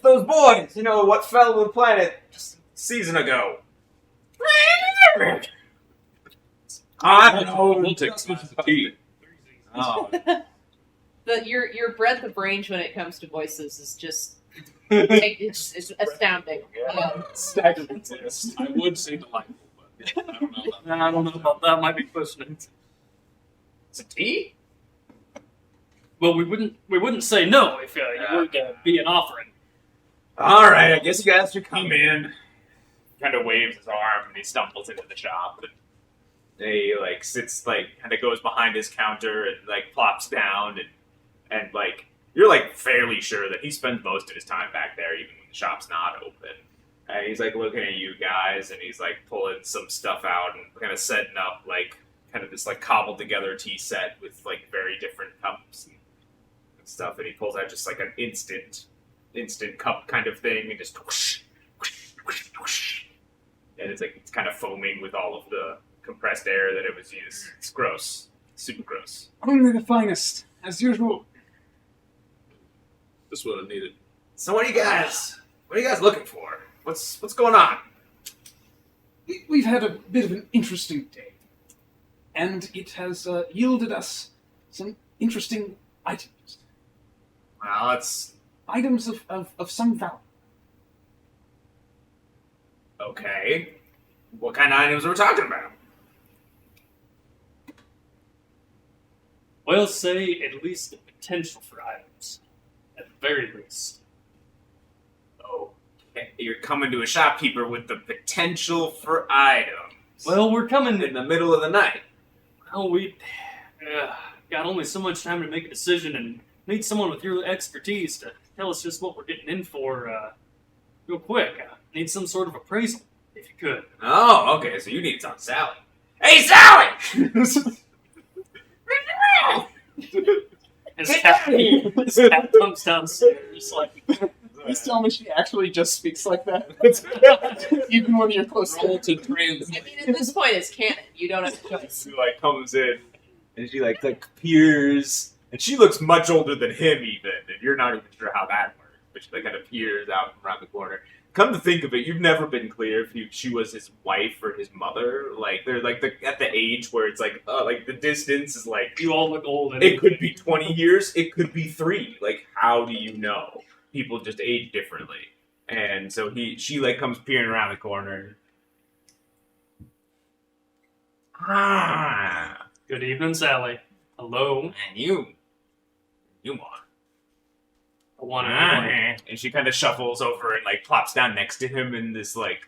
those boys. You know what fell to the planet just a season ago. I know. We'll take some tea. Oh, Your breadth of range when it comes to voices is just it's astounding. Staggering. I would say delightful, but I don't know. I don't know about that. Might be pushing it. it's a tea. Well, we wouldn't say no if you were to be an offering. All right, I guess you guys should come in. Kind of waves his arm and he stumbles into the shop and he like sits like kind of goes behind his counter and like plops down and like you're like fairly sure that he spends most of his time back there even when the shop's not open. And he's like looking at you guys and he's like pulling some stuff out and kind of setting up like kind of this like cobbled together tea set with like very different cups and stuff. And he pulls out just like an instant cup kind of thing and just whoosh, whoosh, whoosh, whoosh. And it's like it's kind of foaming with all of the compressed air that it was used. It's gross, super gross. Only the finest, as usual. This would have needed. So what are you guys looking for? What's going on? We've had a bit of an interesting day, and it has yielded us some interesting items. Well, it's Items of some value. okay. What kind of items are we talking about? We'll say at least the potential for items, at the very least. Okay, you're coming to a shopkeeper with the potential for items. Well, we're coming. in the middle of the night. Well, we got only so much time to make a decision, and need someone with your expertise to tell us just what we're getting in for, real quick. Need some sort of appraisal, if you could. Oh, okay. So you need to talk to Sally. Hey, Sally! His cat comes downstairs, like, Please tell me she actually just speaks like that. Even when you're close to Roll it. to trans. I mean, at this point, it's canon. You don't have a choice. She like comes in and she like peers, and she looks much older than him even, and you're not even sure how that works. But she like kind of peers out from around the corner. Come to think of it, you've never been clear if she was his wife or his mother. Like they're like at the age where it's like the distance is like you all look old. And it could be 20 years, it could be 3. Like how do you know? People just age differently. And so she like comes peering around the corner. Ah, Good evening, Sally. Hello. and you want. I want to And she kind of shuffles over and like plops down next to him in this like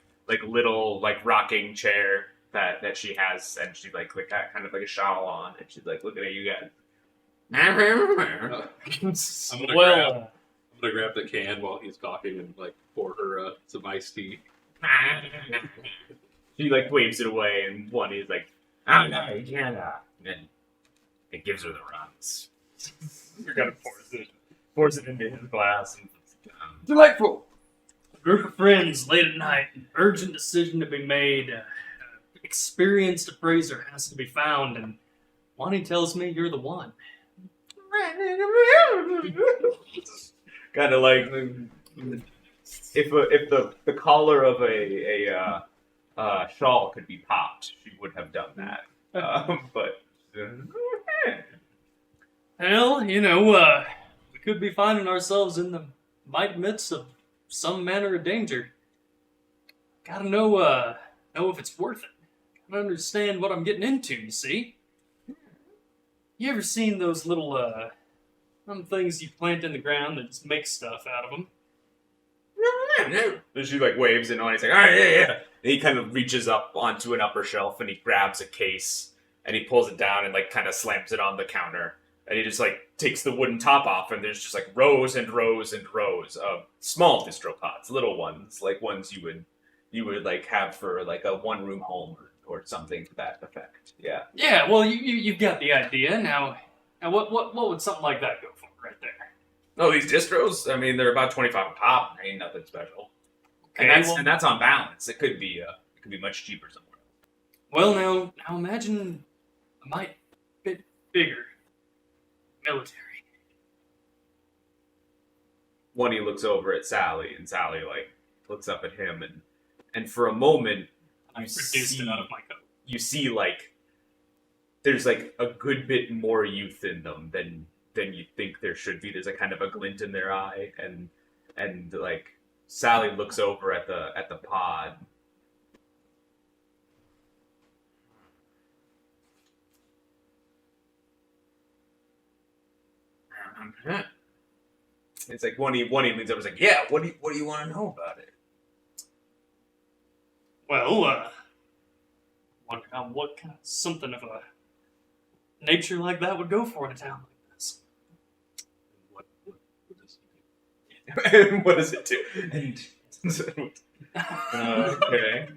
little like rocking chair that she has, and she's like got kind of like a shawl on, and she's like looking at you guys. I'm Well, gonna grab the can while he's talking and like pour her some iced tea. She like waves it away, and one is like, "Oh no, you can't." And it gives her the runs. You're gonna pours it into his glass. And, Delightful. a group of friends late at night, an urgent decision to be made. Experienced appraiser has to be found, and Lonnie tells me you're the one. kind of like if the collar of a shawl could be popped, she would have done that. But Hell, we could be finding ourselves in the mighty midst of some manner of danger. Gotta know if it's worth it. Gotta understand what I'm getting into, you see? You ever seen those little, them things you plant in the ground that just make stuff out of them? and she like waves it on. He's like, "All right, yeah." And he kind of reaches up onto an upper shelf and he grabs a case and he pulls it down and like kind of slams it on the counter. And he just like takes the wooden top off, and there's just like rows and rows and rows of small distro pods, little ones, like ones you would like have for like a one-room home or something to that effect. Yeah. Yeah, well, you've got the idea. Now what would something like that go for right there? Oh, these distros? I mean, they're about 25 a pop. Ain't nothing special. Okay, And that's on balance. It could be much cheaper somewhere. well, now imagine a might bit bigger military. One, he looks over at Sally, and Sally like looks up at him, and for a moment I reduced it out of my coat. you see like there's like a good bit more youth in them than you think there should be. There's a kind of a glint in their eye, and like Sally looks over at the pod. It's like one he leans over and is like, "Yeah, what do you want to know about it?" Well, wonder how what kind of something of a nature like that would go for in a town like this. What does he do? What does it do? Okay.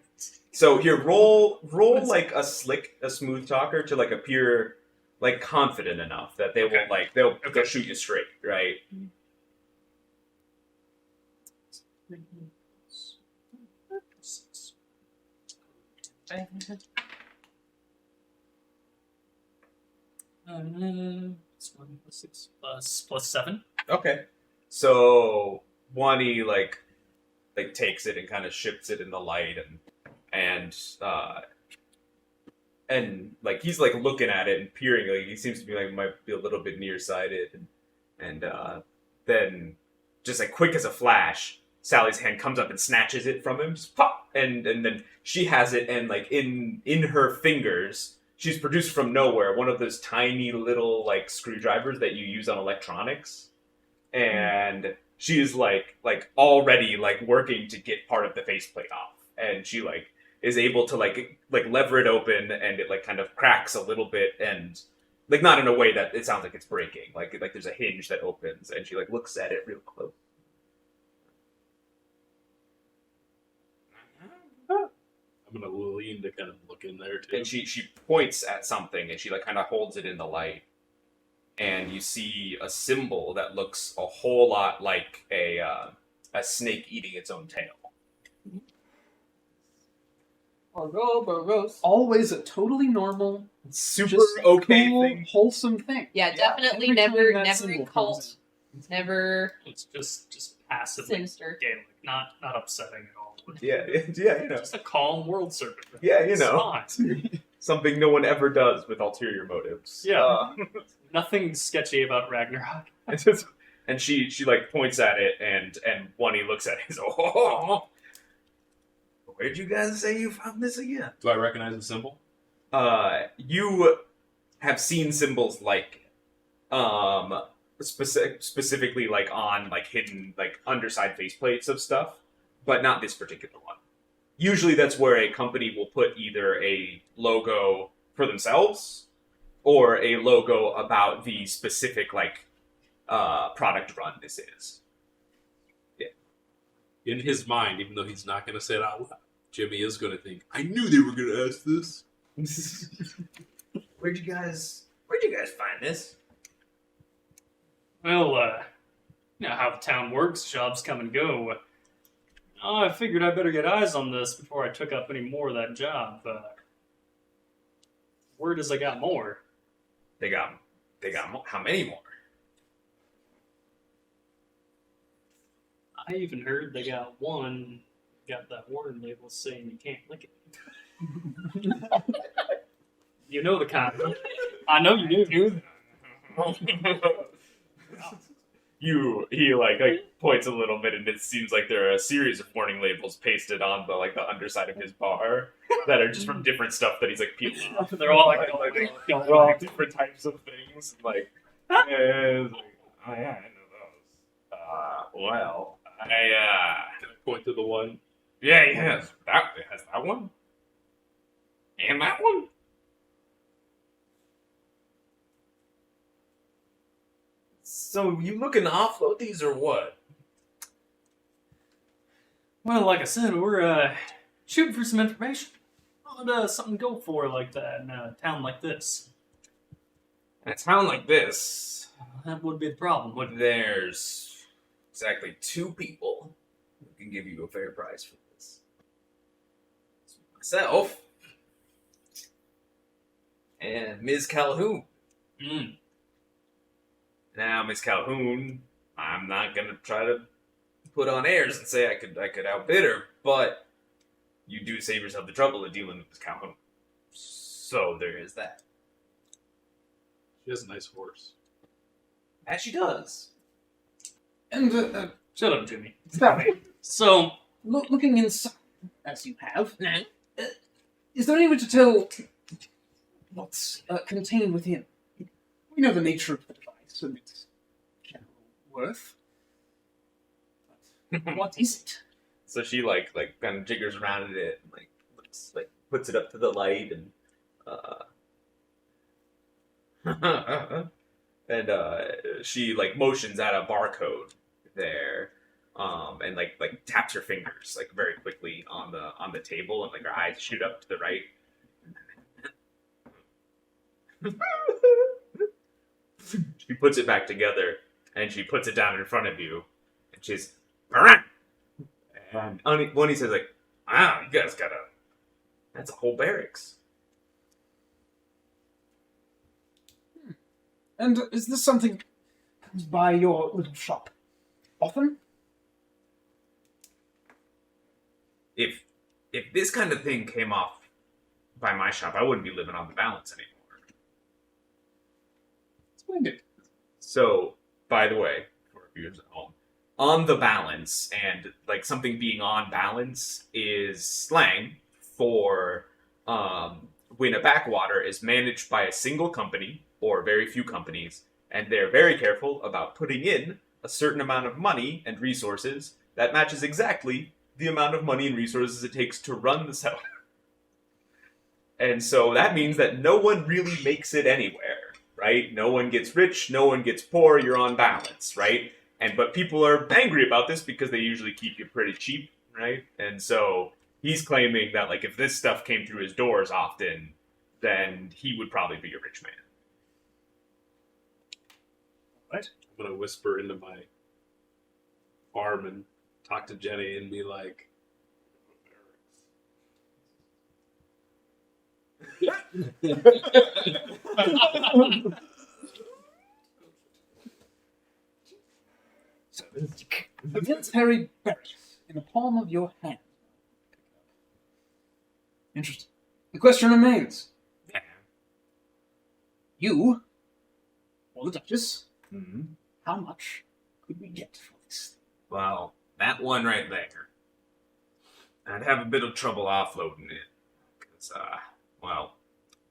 So here, roll like a smooth talker to like appear like confident enough that they will like they'll shoot you straight, right? It's 1 plus 6 plus 7. Okay. So Wani like takes it and kind of shifts it in the light and like he's like looking at it and peering, like he seems to be like might be a little bit nearsighted and then just like quick as a flash, Sally's hand comes up and snatches it from him, just pop, and then she has it, and like in her fingers she's produced from nowhere one of those tiny little like screwdrivers that you use on electronics, and she is like already like working to get part of the faceplate off, and she like is able to like lever it open, and it like kind of cracks a little bit, and like not in a way that it sounds like it's breaking, like there's a hinge that opens, and she like looks at it real close. I'm gonna lean to kind of look in there too. And she points at something, and she like kind of holds it in the light, and you see a symbol that looks a whole lot like a snake eating its own tail. Always a totally normal, Super just okay cool, thing. wholesome thing. Yeah, definitely every time never that never symbol cult. comes Never It's just passively sinister. Gaelic, not upsetting at all. Yeah, you know. Just a calm world serpent. Yeah, you It's know. fine. Something no one ever does with ulterior motives. Yeah. Nothing sketchy about Ragnarok. And And she like points at it, and Bunny looks at it and says, "Oh, where'd you guys say you found this again?" Do I recognize the symbol? You have seen symbols like specifically like on like hidden like underside faceplates of stuff, but not this particular one. Usually that's where a company will put either a logo for themselves or a logo about the specific like product run this is. In his mind, even though he's not going to say it out loud, Jimmy is going to think, I knew they were going to ask this. Where'd you guys find this? Well, you know how the town works, jobs come and go. I figured I better get eyes on this before I took up any more of that job. Word is I got more. They got more. How many more? I even heard they got one, got that warning label saying you can't lick it. You know the kind. I know you do. He like points a little bit, and it seems like there are a series of warning labels pasted on the like the underside of his bar that are just from different stuff that he's like peeling off. They're all like, they're all like different types of things. Like, yeah, it's like, oh yeah, I know those. Well, Can I point to the one? yeah, he has that one, and that one. So you looking to offload these or what? Well, like I said, we're shooting for some information. What would something go for like that in a town like this? In a town like this, That would be the problem. but there's exactly two people who can give you a fair price for this. Myself and Ms. Calhoun. Mm. Now, Miss Calhoun, I'm not gonna try to put on airs and say I could outbid her, but you do save yourself the trouble of dealing with Miss Calhoun. So there is that. She has a nice horse. As she does. And Shut up, Jimmy. Sally, So, looking inside, as you have, is there any way to tell what's contained within? We know the nature of the device and its general worth. But what is it? So she like kind of jiggers around at it, and, like puts it up to the light, and she like motions at a barcode there, and like taps her fingers like very quickly on the table, and like her eyes shoot up to the right. She puts it back together, and she puts it down in front of you, and she's, "Alright." And Bunny says like, "Wow, you guys that's a whole barracks." And is this something that comes by your little shop often? If this kind of thing came off by my shop, I wouldn't be living on the balance anymore. Splendid. So, by the way, for viewers at home, on the balance and like something being on balance is slang for when a backwater is managed by a single company or very few companies, and they're very careful about putting in a certain amount of money and resources that matches exactly the amount of money and resources it takes to run the cell. And so that means that no one really makes it anywhere, right? No one gets rich, no one gets poor, you're on balance, right? But people are angry about this because they usually keep you pretty cheap, right? And so he's claiming that like if this stuff came through his doors often, then he would probably be a rich man. I'm gonna whisper into my arm and talk to Jenny and be like, So, the military barracks in the palm of your hand. Interesting. The question remains: you, or the Duchess, Mm-hmm. how much could we get for this? Well, that one right there. I'd have a bit of trouble offloading it. Because, well,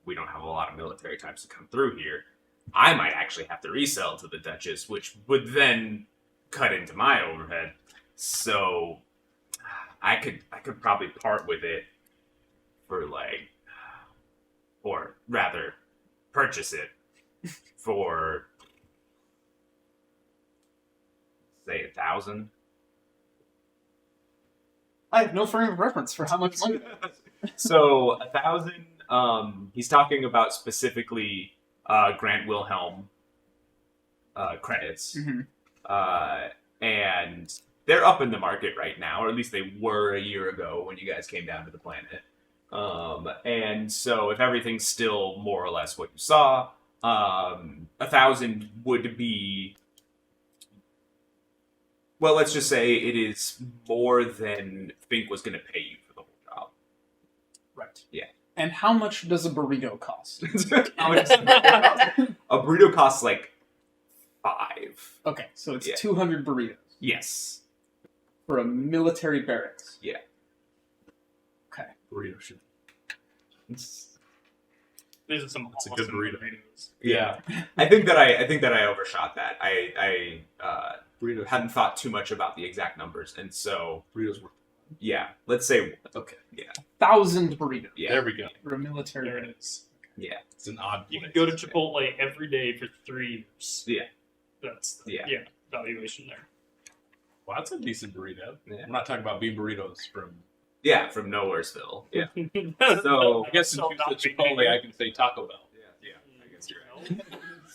we don't have a lot of military types to come through here. I might actually have to resell to the Duchess, which would then cut into my overhead. So I could probably part with it for like, or rather, purchase it for say 1,000. I have no frame of reference for how much money. So 1,000. He's talking about specifically Grant Wilhelm credits, and they're up in the market right now, or at least they were a year ago when you guys came down to the planet. And so if everything's still more or less what you saw, 1,000 would be. Well, let's just say it is more than Fink was going to pay you for the whole job. Right. Yeah. And how much does a burrito cost? How much does a burrito cost? A burrito costs like 5. Okay, so it's Yeah. 200 burritos Yes. for a military barracks. Yeah. Okay. Burrito shit. These are some It's a awesome good burrito. burritos. Yeah. I think that I overshot that. I Burrito hadn't thought too much about the exact numbers, and so Burritos worth. yeah, let's say Okay. 1,000 burritos yeah. There we go. for a military There it barracks. is. Yeah. It's an odd. You place. could go to Chipotle every day for 3 years. Yeah. That's the, Yeah. valuation there. Well, that's a decent burrito. Yeah. I'm not talking about bean burritos from. Yeah, from Nowheresville. Yeah. So I guess since you said Chipotle, I can say Taco Bell. Yeah. I guess you're right.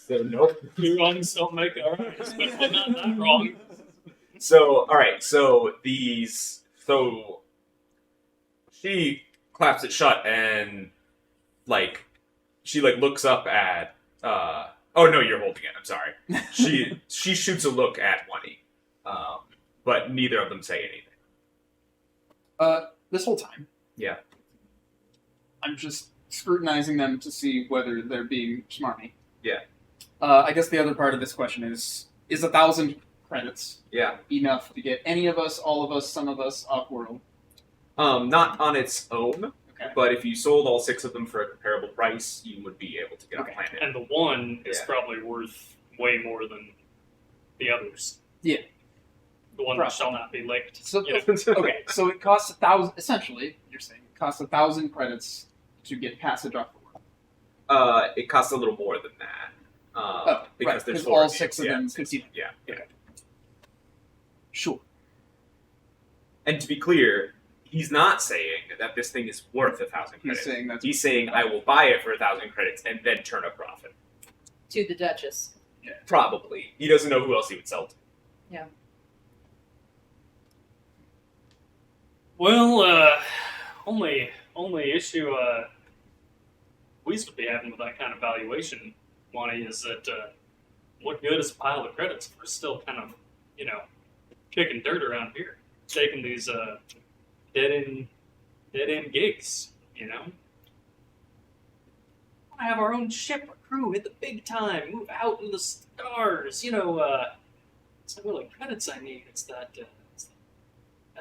So nope. You're wrong, so make all right. Especially not that wrong. So, all right. So So she claps it shut and she looks up at. Oh no, you're holding it. I'm sorry. She shoots a look at Wani, but neither of them say anything. This whole time. Yeah. I'm just scrutinizing them to see whether they're being smarmy. Yeah. I guess the other part of this question is 1,000 credits Yeah. enough to get any of us, all of us, some of us off-world? Not on its own, Okay. but if you sold all 6 of them for a comparable price, you would be able to get Okay. a planet. And the one is Yeah. probably worth way more than the others. Yeah. The one Right. that shall not be licked. So Yeah. okay, so it costs 1,000. Essentially, you're saying it costs 1,000 credits to get passage off the world. It costs a little more than that. Because right, there's 'cause all 4 of you. 6 of Yeah. them 15. Yeah. Okay. Sure. And to be clear, he's not saying that this thing is worth 1,000 He's credits. saying that's He's saying I will buy it for 1,000 credits and then turn a profit. To the Duchess. Probably. He doesn't know who else he would sell to. Well, only issue we used to be having with that kind of valuation, Monty, is that what good is a pile of credits if we're still kind of, kicking dirt around here, taking these dead end gigs, Want to have our own ship or crew, hit the big time, move out in the stars, it's not really credits I need. It's that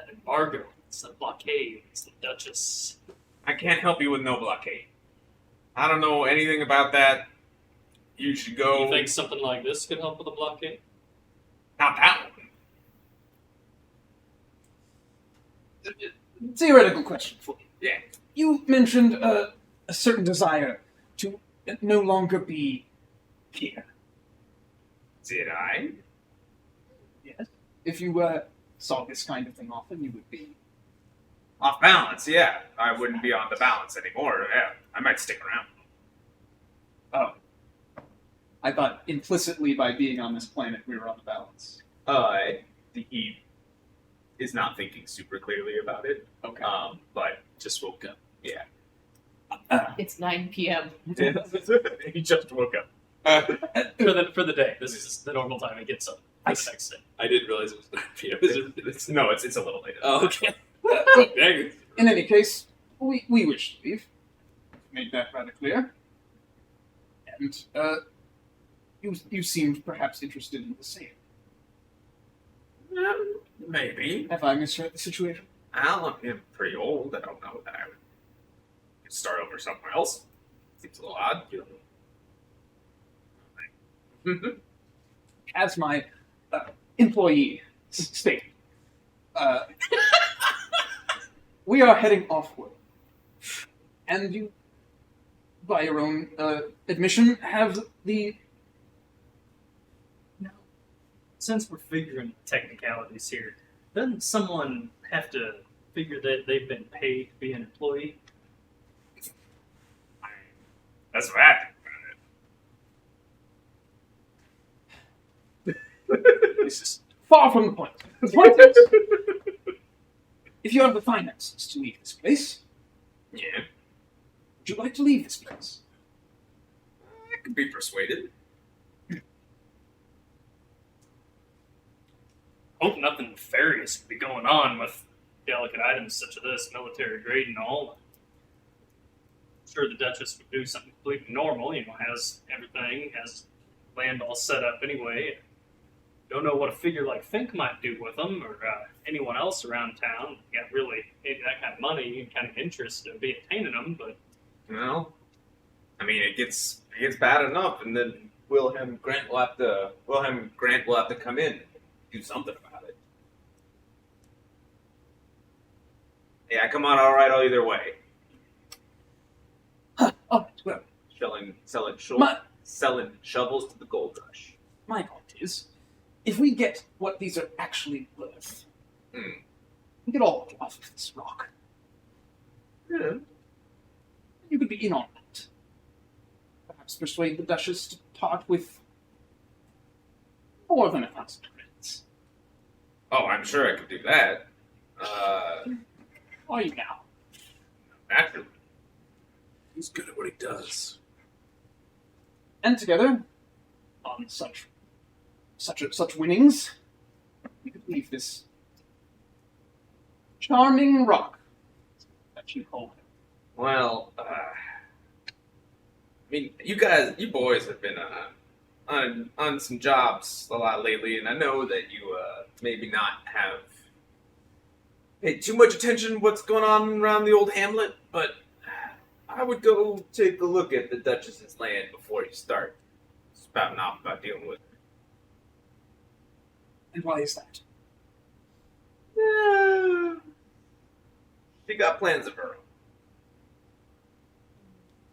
embargo. It's the blockade. It's the Duchess. I can't help you with no blockade. I don't know anything about that. You should go. You think something like this could help with a blockade? Not that one. Theoretical question for you. Yeah. You mentioned a certain desire to no longer be here. Did I? Yes. If you saw this kind of thing often, you would be. Off balance, yeah. I wouldn't be on the balance anymore. Yeah. I might stick around. Oh. I thought implicitly by being on this planet we were on the balance. He is not thinking super clearly about it. Okay. But just woke up. Yeah. It's 9 p.m. He just woke up. For the day. This is the normal time it gets up for the next day. I didn't realize it was 9 p.m. No, it's a little later. Oh, okay. Dang. In any case, we wish to leave. Made that rather clear. And you seemed perhaps interested in the same. Maybe. Have I misread the situation? I'm pretty old. I don't know that I would start over somewhere else. Seems a little odd. As my employee stated, we are heading offward. And you, by your own admission, have the... Now, since we're figuring technicalities here, doesn't someone have to figure that they've been paid to be an employee? That's what I think This is far from the point. The point is, if you have the finances to leave this place, about it. Yeah, would you like to leave this place? I could be persuaded. Hope nothing nefarious would be going on with delicate items such as this, military grade and all. Sure, the Duchess would do something completely normal, has everything, has land all set up anyway. Don't know what a figure like Fink might do with them, or anyone else around town. Got really that kind of money and kind of interest to be obtaining them, but Well, I mean, it gets bad enough, and then Wilhelm Grant will have to come in and do something about it. Yeah, come on, all right, either way. All right, well, Selling shovels to the gold rush. my point is, if we get what these are actually worth, we could all get off of this rock. Yeah. You could be in on that. Perhaps persuade the Duchess to part with more than 1,000 credits. Oh, I'm sure I could do that. Are you now? Naturally. He's good at what he does. And together, on such winnings, we could leave this charming rock that you hold. Well, I mean, you boys have been on some jobs a lot lately, and I know that you maybe not have paid too much attention to what's going on around the old hamlet, but I would go take a look at the Duchess's land before you start spouting off about dealing with her. And why is that? She got plans of her own.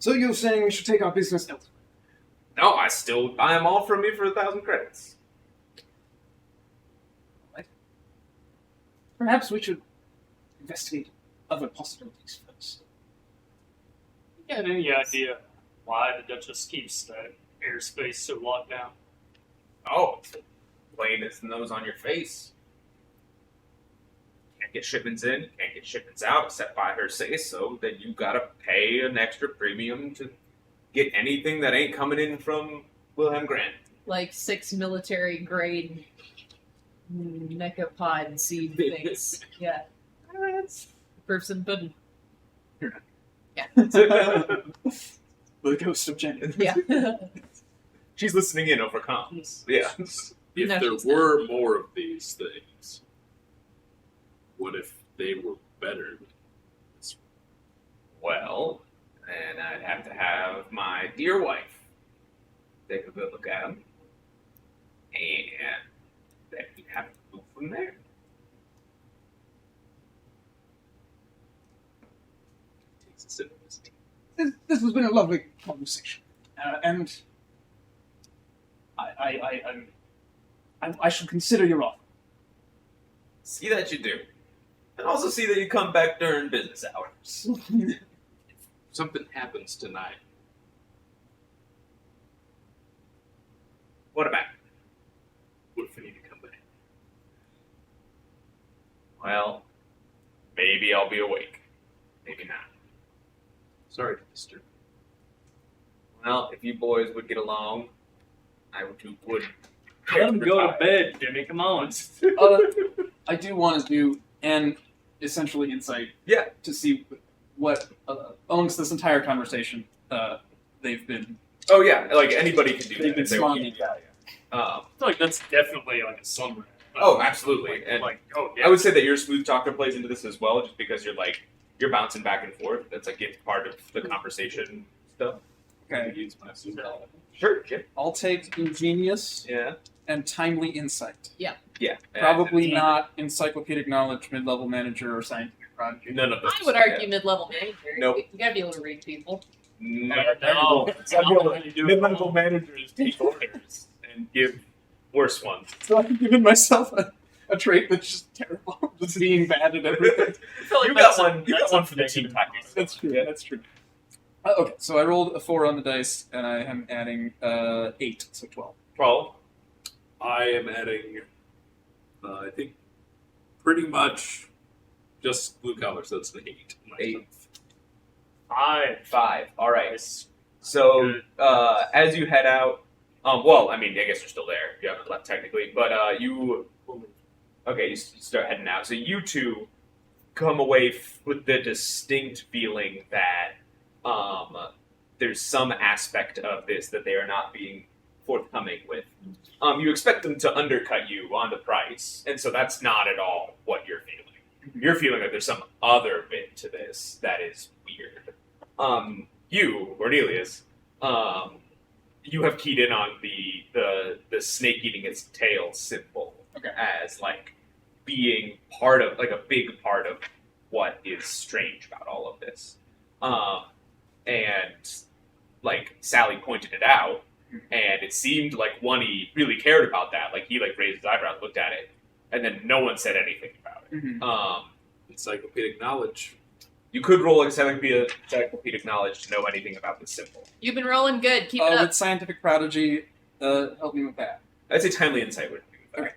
So you're saying we should take our business elsewhere? No, I am all from you for 1,000 credits. Perhaps we should investigate other possibilities first. you got any idea why the Duchess keeps that airspace so locked down? Oh, it's plain as the nose on your face. Can't get shipments in, can't get shipments out, except by her say so. Then you gotta pay an extra premium to get anything that ain't coming in from Wilhelm Grant. Like 6 military grade mechapod seed things. Yeah. Proofs and pudding. Yeah. The ghost of Jenny. Yeah. She's listening in over comms. Yeah. If No, there she's were more of these things, what if they were better? Well, then I'd have to have my dear wife take a good look at them. And then we'd have to move from there. Takes a sip of his tea. This has been a lovely conversation, and I should consider your offer. See that you do. And also see that you come back during business hours. Something happens tonight. What about? What if we need to come back? Well, maybe I'll be awake. Maybe not. Sorry to disturb. Well, if you boys would get along, I would. Let him go to bed, Jimmy. Come on. I do want to do an essentially insight. Yeah. To see what amongst this entire conversation they've been. Oh yeah, like anybody can do They've that. been smiling. Yeah. I feel like that's definitely like a slumber. Oh, absolutely. And Oh yeah. I would say that your smooth talker plays into this as well, just because you're bouncing back and forth. That's like it's part of the conversation stuff. Okay. Sure. Yeah. I'll take ingenious Yeah. and timely insight. Yeah. Probably not encyclopedic knowledge, mid-level manager, or scientific prodigy. None of those. I would argue mid-level manager. Nope. You gotta be able to read people. No. Mid-level managers take orders and give worse ones. So I've given myself a trait that's just terrible, just being bad at everything. You got one. You got one for the team package. That's true. That's true. Okay, so I rolled a 4 on the dice, and I am adding 8, so 12. 12. I am adding, I think, pretty much just blue collar, so it's an 8. 8. 5. All right. So as you head out, well, I mean, I guess you're still there. You haven't left technically, but you start heading out. So you two come away with the distinct feeling that there's some aspect of this that they are not being forthcoming with. You expect them to undercut you on the price, and so that's not at all what you're feeling. You're feeling that there's some other bit to this that is weird. You, Cornelius, you have keyed in on the snake eating its tail symbol as like being part of like a big part of what is strange about all of this. And like Sally pointed it out, and it seemed like Oney really cared about that. Like he like raised his eyebrows, looked at it, and then no one said anything about it. Mm-hmm. Encyclopedic knowledge. You could roll encyclopedic knowledge to know anything about this symbol. You've been rolling good. Keep it up. With scientific prodigy, help me with that. I'd say timely insight would be better.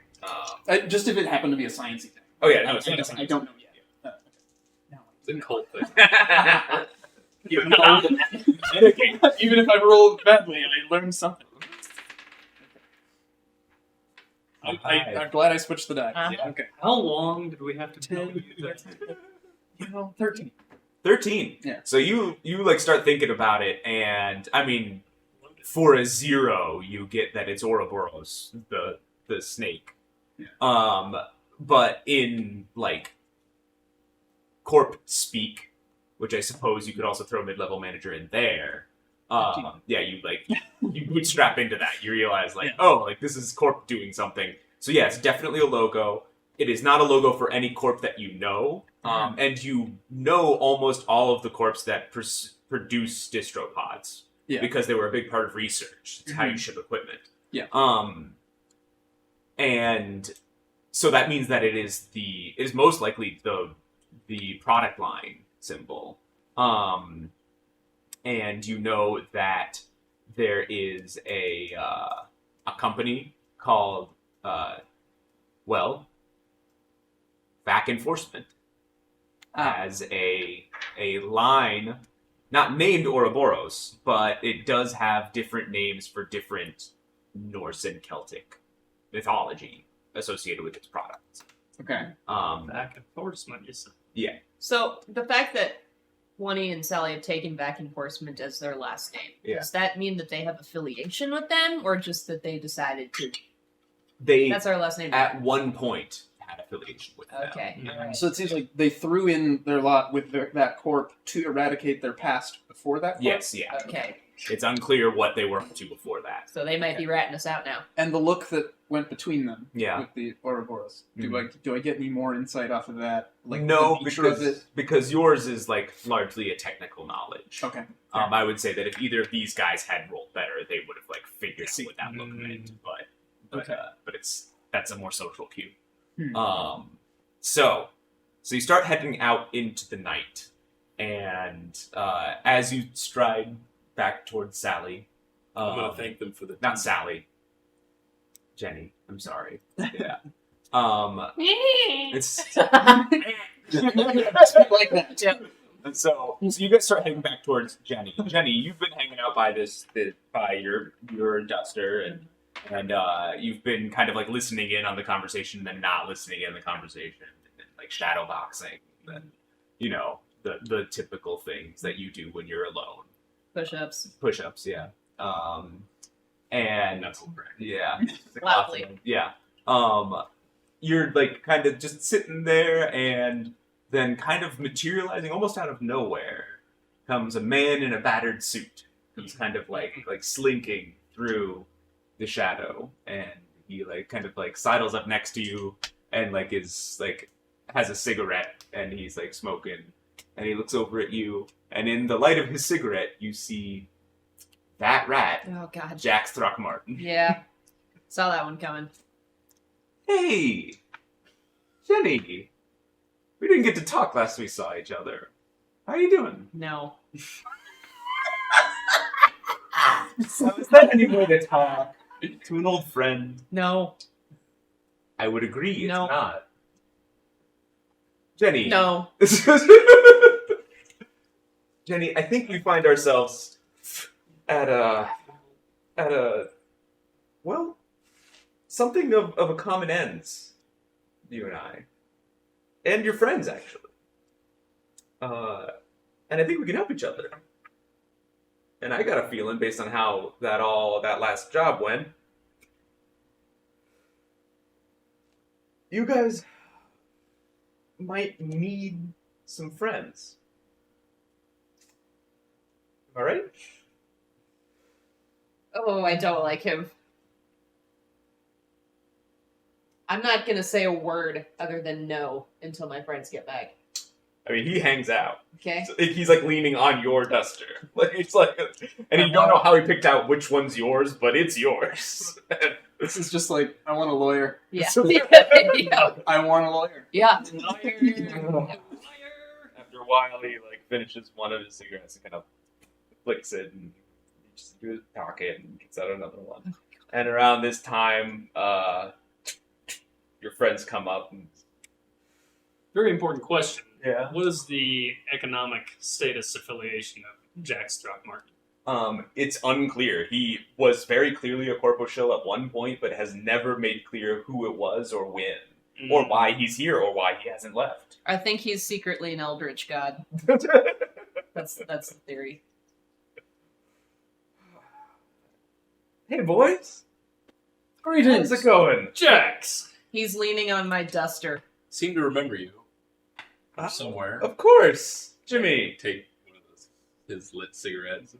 Okay. Just if it happened to be a sciencey thing. Oh yeah, no, it's I don't know yet. It's a cult thing. Even Even if I rolled badly, I learned something. I'm glad I switched the die. Uh-huh. Okay. How long did we have to tell you that? 13. 13. Yeah. So you like start thinking about it, and I mean, for a 0, you get that it's Ouroboros, the snake. Yeah. But in like corp speak, which I suppose you could also throw mid-level manager in there. Yeah, you bootstrap into that. You realize like this is corp doing something. So yeah, it's definitely a logo. It is not a logo for any corp that you know. And you know almost all of the corps that produce distropods because they were a big part of research. It's how you ship equipment. Yeah. And so that means that it is most likely the product line symbol. And you know that there is a company called Back Enforcement as a line not named Ouroboros, but it does have different names for different Norse and Celtic mythology associated with its products. Okay. Back enforcement, you said. Yeah. So the fact that Oney and Sally have taken Back Enforcement as their last name, does that mean that they have affiliation with them, or just that they decided to? That's our last name. At one point had affiliation with them. Okay. them. All right. So it seems like they threw in their lot with that corp to eradicate their past before that corp? Yes, yeah. Okay. It's unclear what they were up to before that. So they might be ratting us out now. And the look that went between them Yeah. with the Ouroboros. Do I get any more insight off of that? Like No, the nature of it? because yours is like largely a technical knowledge. Okay. I would say that if either of these guys had rolled better, they would have like figured out what that look meant. But that's a more social cue. So you start heading out into the night, and as you stride back towards Sally, I'm going to thank them for the... not Sally, Jenny. I'm sorry. Yeah. It's Speak like that. Yeah. and so you guys start heading back towards Jenny. Jenny, you've been hanging out by your duster, and you've been kind of like listening in on the conversation and then not listening in on the conversation, and like shadow boxing, and the typical things that you do when you're alone. Push-ups, yeah. And That's correct. yeah, Loudly. yeah. you're like kind of just sitting there, and then kind of materializing almost out of nowhere comes a man in a battered suit. He's kind of like slinking through the shadow, and he like kind of like sidles up next to you, and like is like has a cigarette, and he's like smoking, and he looks over at you, and in the light of his cigarette, you see that rat, Oh God. Jack Throckmorton. Yeah. Saw that one coming. Hey, Jenny. We didn't get to talk last we saw each other. How are you doing? No. So is that any way to talk to an old friend? No. I would agree, it's No. not. Jenny. No. Jenny, I think we find ourselves at a well, something of a common ends, you and I. And your friends, actually. And I think we can help each other. And I got a feeling, based on how that last job went, you guys might need some friends. Am I right? Oh, I don't like him. I'm not gonna say a word other than no until my friends get back. I mean, he hangs out. Okay? So he's like leaning on your duster. Like it's like, and you don't know how he picked out which one's yours, but it's yours. This is just like, I want a lawyer. Yeah. So- Yeah. I want a lawyer. Yeah. Liar. After a while, he like finishes one of his cigarettes and kind of flicks it and reaches into his pocket and gets out another one. And around this time, your friends come up and Very important question. yeah. What is the economic status affiliation of Jack Throckmorton? It's unclear. He was very clearly a corpo shill at one point, but has never made clear who it was or when, or why he's here, or why he hasn't left. I think he's secretly an eldritch god. That's the theory. Hey, boys. Greetings. How's it going? Jax! He's leaning on my duster. Seem to remember you Ah, somewhere. Of course. Jimmy. Take one of his lit cigarettes.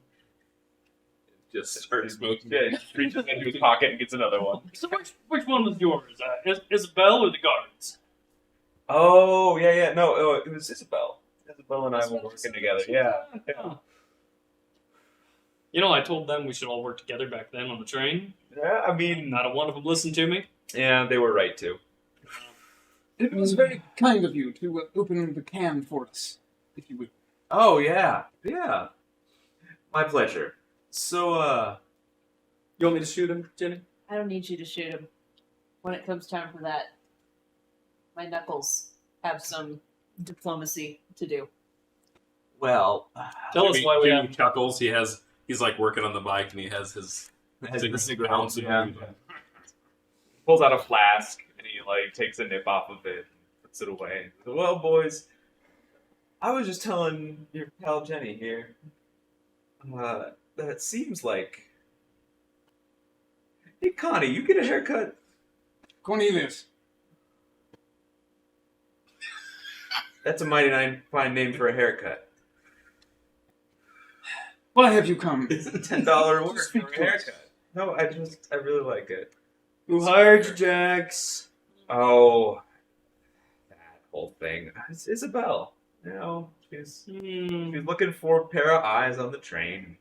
Just Start smoking. Yeah, he just reaches into his pocket and gets another one. So which one was yours? Isabel or the guards? Oh, yeah. No, it was Isabel. Isabel and I were working together. Yeah. Huh. You know, I told them we should all work together back then on the train. Yeah, I mean, Not a one of them listened to me. yeah, they were right too. It was very kind of you to open the can for us, if you would. Oh, yeah. Yeah. My pleasure. So, You want me to shoot him, Jenny? I don't need you to shoot him. When it comes time for that, my knuckles have some diplomacy to do. well, Tell us why we Jimmy have. chuckles. He's like working on the bike, and he has his the cigarette, ounce of yeah. weed. Pulls out a flask and he like takes a nip off of it and puts it away. Well, boys, I was just telling your pal Jenny here that it seems like. Hey, Connie, you get a haircut? Cornelius. That's a mighty fine name for a haircut. Why have you come? It's a $10 work for a haircut. No, I really like it. Who hired you, Jax? Oh, that whole thing. It's Isabel. You know, she's looking for a pair of eyes on the train.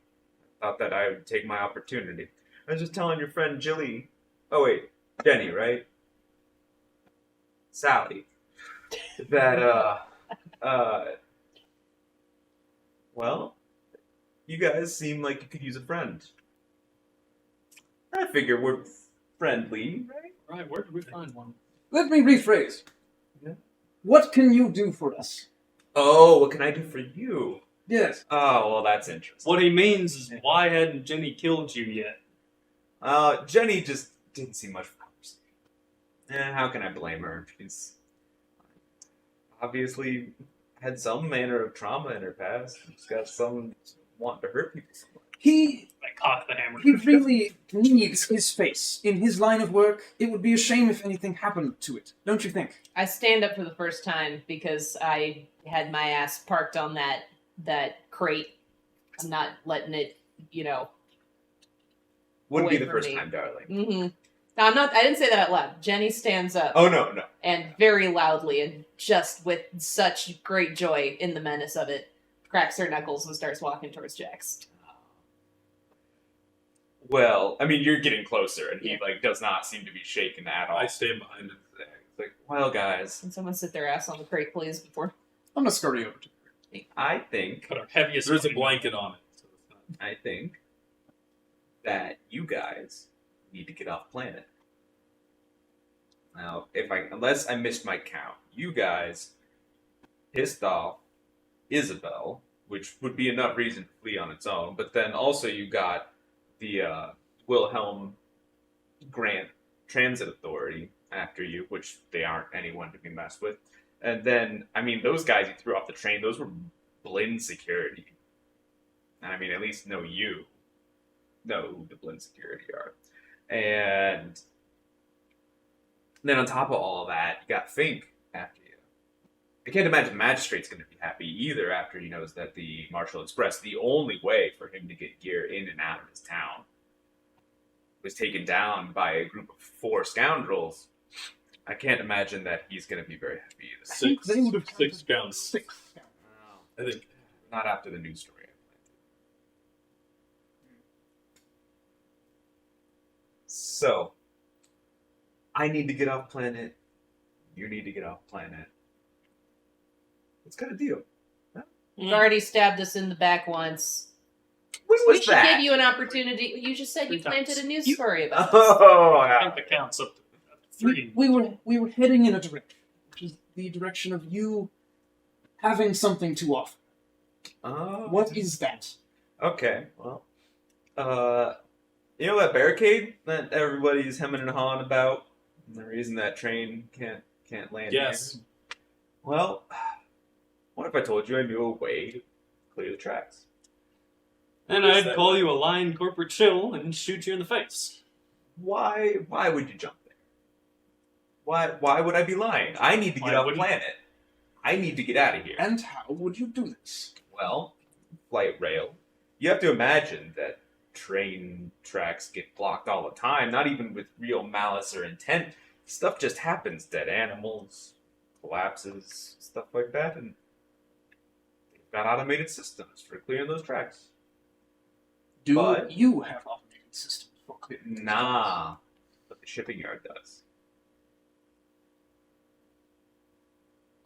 Thought that I would take my opportunity. I was just telling your friend Jilly. Oh wait, Jenny, right? Sally. That well, you guys seem like you could use a friend. I figure we're friendly, right? Right, where did we find one? Let me rephrase. Yeah. What can you do for us? Oh, what can I do for you? Yes. Oh, well, that's interesting. What he means is, why hadn't Jenny killed you yet? Jenny just didn't see much promise. How can I blame her? She's obviously had some manner of trauma in her past. She's got some want to hurt people so much. He I cock the hammer. he really needs his face. In his line of work, it would be a shame if anything happened to it. Don't you think? I stand up for the first time because I had my ass parked on that crate. I'm not letting it, Wouldn't be Away the from first me. time, darling. Mm-hmm. No, I'm not. I didn't say that out loud. Jenny stands up Oh no, no. and very loudly and just with such great joy in the menace of it, cracks her knuckles and starts walking towards Jax. Well, I mean, you're getting closer, and he Yeah. does not seem to be shaken at all. I stand behind him. It's like, well, guys, Can someone sit their ass on the crate, please? Before I'm gonna scurry over to I think Put our heaviest. There's a weight- blanket on it. So it's not... I think that you guys need to get off planet. Now, unless I missed my count, you guys pissed off Isabel, which would be enough reason to flee on its own. But then also you got the Wilhelm Grant Transit Authority after you, which they aren't anyone to be messed with. And then, I mean, those guys you threw off the train, those were Blinn security. And I mean, at least know who the Blinn security are. And then on top of all of that, you got Fink after you. I can't imagine the magistrate's going to be happy either after he knows that the Marshall Express, the only way for him to get gear in and out of his town, was taken down by a group of 4 scoundrels. I can't imagine that he's going to be very happy either. I think they would have six counted pounds. 6. I think Not after the news story. So, I need to get off planet. You need to get off planet. Let's cut a deal. You've already stabbed us in the back once. When We was should that? give you an opportunity. You just said you 3 planted a times. news story about it. Oh, I yeah. think the count's up to 3. We were heading in a direction, which is the direction of you having something to offer. Oh. What is that? Okay, well, you know that barricade that everybody's hemming and hawing about, and the reason that train can't land Yes. here? Well, what if I told you I knew a way to clear the tracks? And Yes, I'd that call way. you a lying corporate shill and shoot you in the face. Why would you jump there? Why would I be lying? I need to get Why off wouldn't- planet. I need to get out of here. And how would you do this? Well, light rail. You have to imagine that train tracks get blocked all the time, not even with real malice or intent. Stuff just happens. Dead animals, collapses, stuff like that, and they've got automated systems for clearing those tracks. Do But- you have automated systems for clearing? Nah, but the shipping yard does.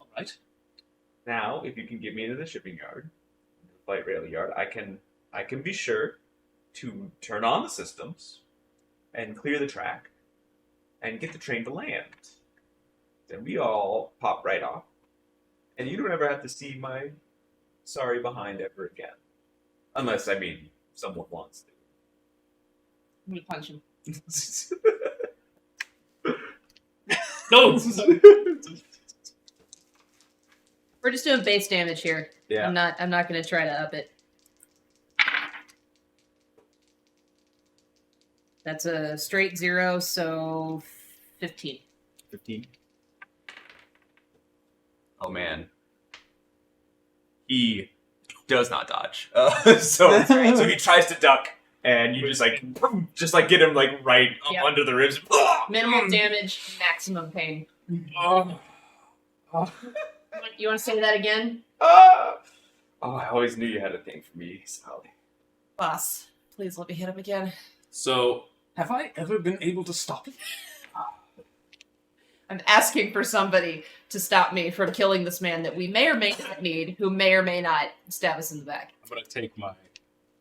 All right. Now, if you can get me into the shipping yard, the light rail yard, I can be sure to turn on the systems and clear the track and get the train to land. Then we all pop right off, and you don't ever have to see my sorry behind ever again. Unless, I mean, someone wants I'm gonna punch him. to. No! We're just doing base damage here. Yeah. I'm not gonna try to up it. That's a straight 0, so 15. 15. Oh man. He does not dodge. So he tries to duck, and you just get him right up Yep. under the ribs. Minimal damage, maximum pain. Oh. You want to say that again? Oh, I always knew you had a thing for me, Sally. Boss, please let me hit him again. so. Have I ever been able to stop it? I'm asking for somebody to stop me from killing this man that we may or may not need, who may or may not stab us in the back. I'm gonna take my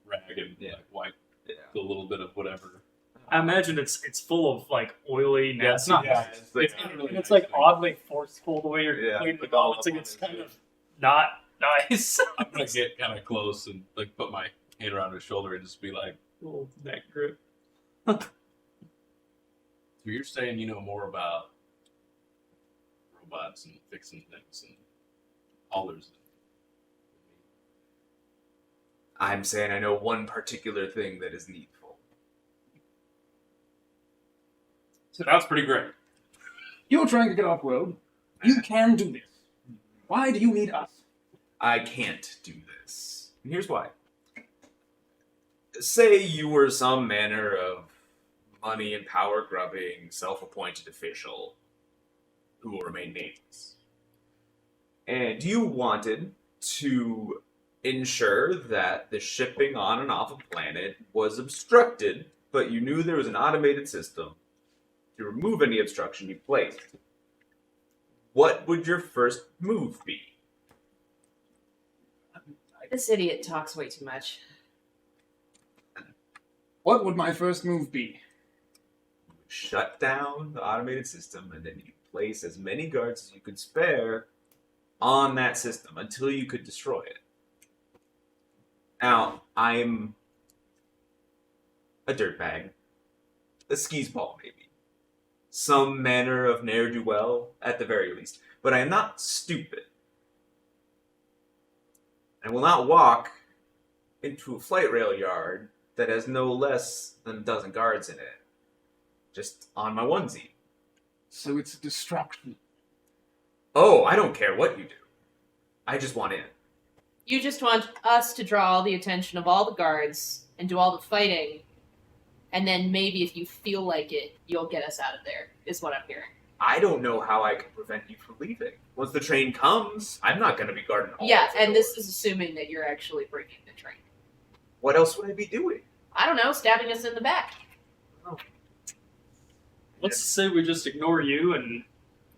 rag and wipe Yeah. a little bit of whatever. I imagine it's full of oily, Yeah, it's nasty. not. It's It's, like- really it's nice like thing. oddly forceful the way you're Yeah, cleaning the like all ball. It's like up it's on kind his of not nice. I'm gonna get kind of close and put my hand around his shoulder and just be like, Little neck grip. "So you're saying you know more about robots and fixing things and haulers than me?" I'm saying I know one particular thing that is needful. So that's pretty great. You're trying to get off-world. You can do this. Why do you need us? I can't do this. And here's why. Say you were some manner of money and power-grubbing, self-appointed official who will remain nameless. And you wanted to ensure that the shipping on and off a planet was obstructed, but you knew there was an automated system to remove any obstruction you placed. What would your first move be? This idiot talks way too much. What would my first move be? Shut down the automated system, and then you place as many guards as you could spare on that system until you could destroy it. Now, I'm a dirtbag, a skis ball maybe, some manner of ne'er-do-well at the very least, but I am not stupid. I will not walk into a flight rail yard that has no less than a dozen guards in it, just on my onesie. So it's a distraction. Oh, I don't care what you do. I just want in. You just want us to draw all the attention of all the guards and do all the fighting, and then maybe if you feel like it, you'll get us out of there, is what I'm hearing. I don't know how I can prevent you from leaving. Once the train comes, I'm not going to be guarding all Yeah, the and doors. this is assuming that you're actually bringing the train. What else would I be doing? I don't know, stabbing us in the back. Let's say we just ignore you and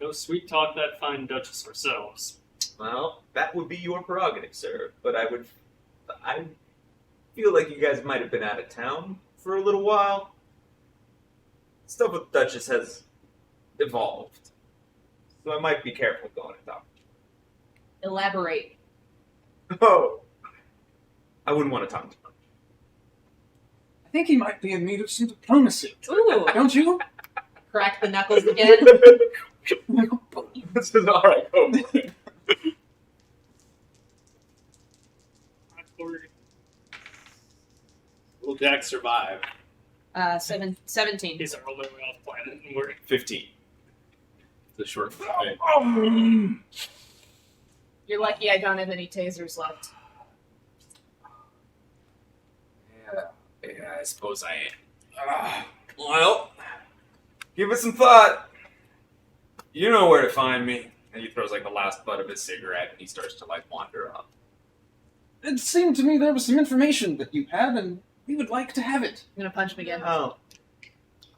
go sweet talk that fine Duchess ourselves. Well, that would be your prerogative, sir. But I feel like you guys might have been out of town for a little while. Stuff with Duchess has evolved. So I might be careful going and talking. Elaborate. Oh. I wouldn't want to talk too much. I think he might be in need of some diplomacy. Ooh, Don't you? crack the knuckles again. This is alright. Oh. Will Jack survive? 17. He's our only way off planet, and we're 15. The short fight. You're lucky I don't have any tasers left. Yeah, I suppose I am. Well, give it some thought. You know where to find me. And he throws like the last butt of his cigarette and he starts to like wander up. It seemed to me there was some information that you had, and we would like to have it. I'm gonna punch him again. Oh.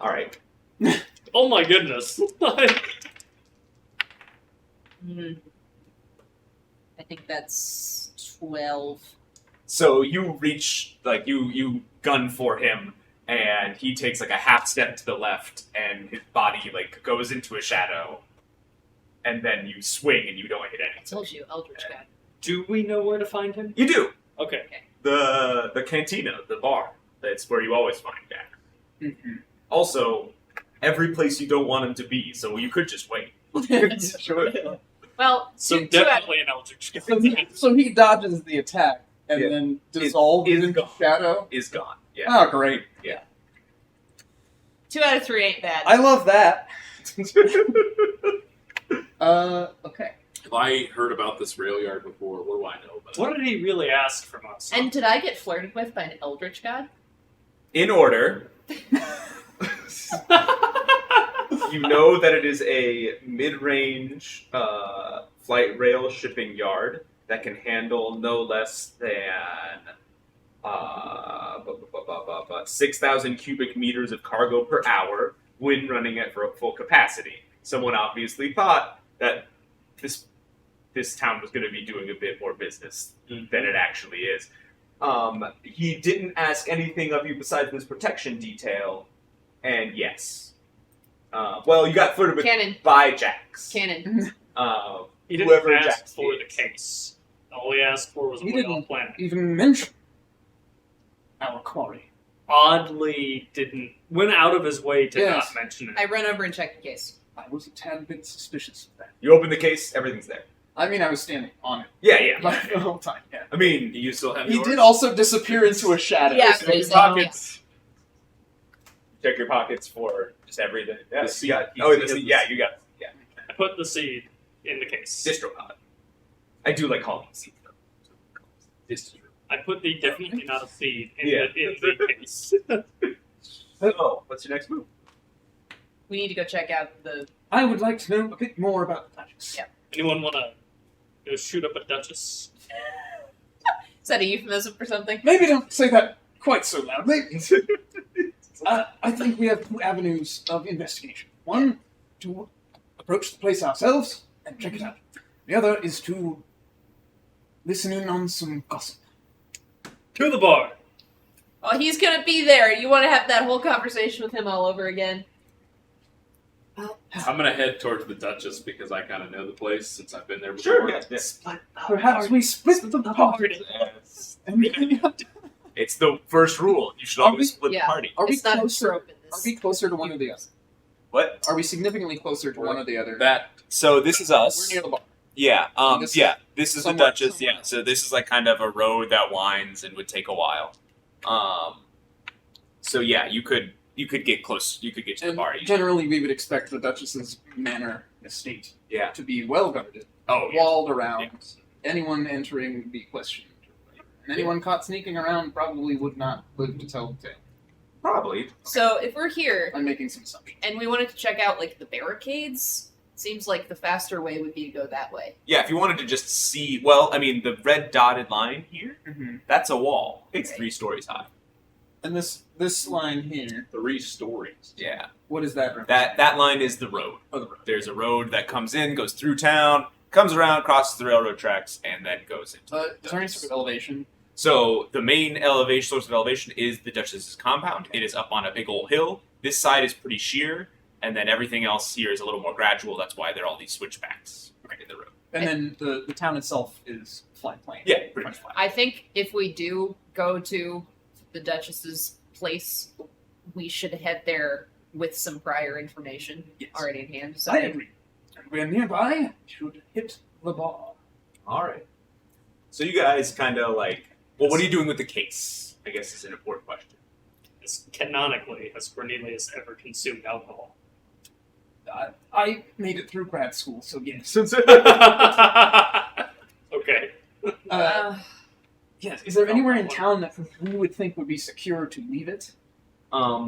Alright. oh my goodness. Hmm. I think that's 12. So you reach, like, you gun for him, and he takes like a half step to the left, and his body like goes into a shadow. And then you swing and you don't hit I anything. told you, Eldritch God. Do we know where to find him? You do. Okay. The cantina, the bar. That's where you always find Jack. Mm-hmm. Also, every place you don't want him to be, so you could just wait. Sure. Well, So two out- definitely an Eldritch God. So he dodges the attack and Yeah. then dissolves is into gone. shadow. Is gone. Yeah. Oh, great. 2 out of 3 ain't bad. I love that. Okay. Have I heard about this rail yard before? What do I know about it? What did he really ask from us? And did I get flirted with by an Eldritch God? In order, you know that it is a mid-range flight rail shipping yard that can handle no less than 6,000 cubic meters of cargo per hour when running at full capacity. Someone obviously thought that this town was going to be doing a bit more business than it actually is. He didn't ask anything of you besides this protection detail, and yes. Well, you got flirted with Cannon. by Jax. Cannon. He didn't whoever ask Jax for the is. case. All he asked for was a He way didn't. off planet. Even mention our quarry. Oddly went out of his way to Yes. not mention it. I run over and check the case. I was a tad bit suspicious of that. You open the case, everything's there. I mean, I was standing on it Yeah. like, the whole time. Yeah. I mean, Do you still have He yours? did also disappear into a shadow. Yeah, Check your so- pockets. check your pockets for just everything. Yeah, The you seed. got. He Oh, the has seed. the Yeah, seed. you got. Yeah, I put the seed in the case. distropod. I do like calling it seed. Distro. I put the definitely not a seed in, Yeah. in the case. Oh, what's your next move? We need to go check out the. I would like to know a bit more about the Duchess. Yeah. Anyone want to go shoot up a duchess? Is that a euphemism for something? Maybe don't say that quite so loudly. I think we have two avenues of investigation. One, to approach the place ourselves and check it out. The other is to listen in on some gossip. To the bar. Oh, he's gonna be there. You want to have that whole conversation with him all over again? I'm gonna head towards the Duchess because I kind of know the place since I've been there before. Sure. Yeah. Perhaps we split the party. And It's the first rule. You should always split the Yeah. party. are we It's not a closer? trope in this. Are we closer to one or the other? What? Are we significantly closer to one or the other? That So this is We're us. near the bar. Yeah. This- This is the somewhere- Duchess. somewhere. Yeah. So this is like kind of a road that winds and would take a while. So yeah, you could get close. You could get to the And bar. generally, we would expect the Duchess's manor estate Yeah. to be well guarded, Oh yeah. walled around. Anyone entering would be questioned. And anyone caught sneaking around probably would not live to tell the tale. Probably. So if we're here I'm making some assumptions. and we wanted to check out like the barricades, seems like the faster way would be to go that way. Yeah. If you wanted to just see, well, I mean, the red dotted line here, that's a wall. It's Okay. 3 stories high. And this line here, 3 stories. Yeah. what is that? That line is the road. Oh, the road. There's a road that comes in, goes through town, comes around, crosses the railroad tracks, and then goes into. Is there any sort of elevation? So the main source of elevation is the Duchess's compound. It is up on a big old hill. This side is pretty sheer, and then everything else here is a little more gradual. That's why there are all these switchbacks in the road. And then the town itself is flat plain. Yeah, pretty much flat. I think if we do go to the Duchess's place, we should head there with some prior information Yes. already in hand. So I agree. And we're nearby. Should hit the bar. All right. So you guys kind of like, well, what are you doing with the case? I guess is an important question. Canonically, has Cornelius ever consumed alcohol? I made it through grad school, so yes. Okay. Yes. Is there anywhere in town that we would think would be secure to leave it? No.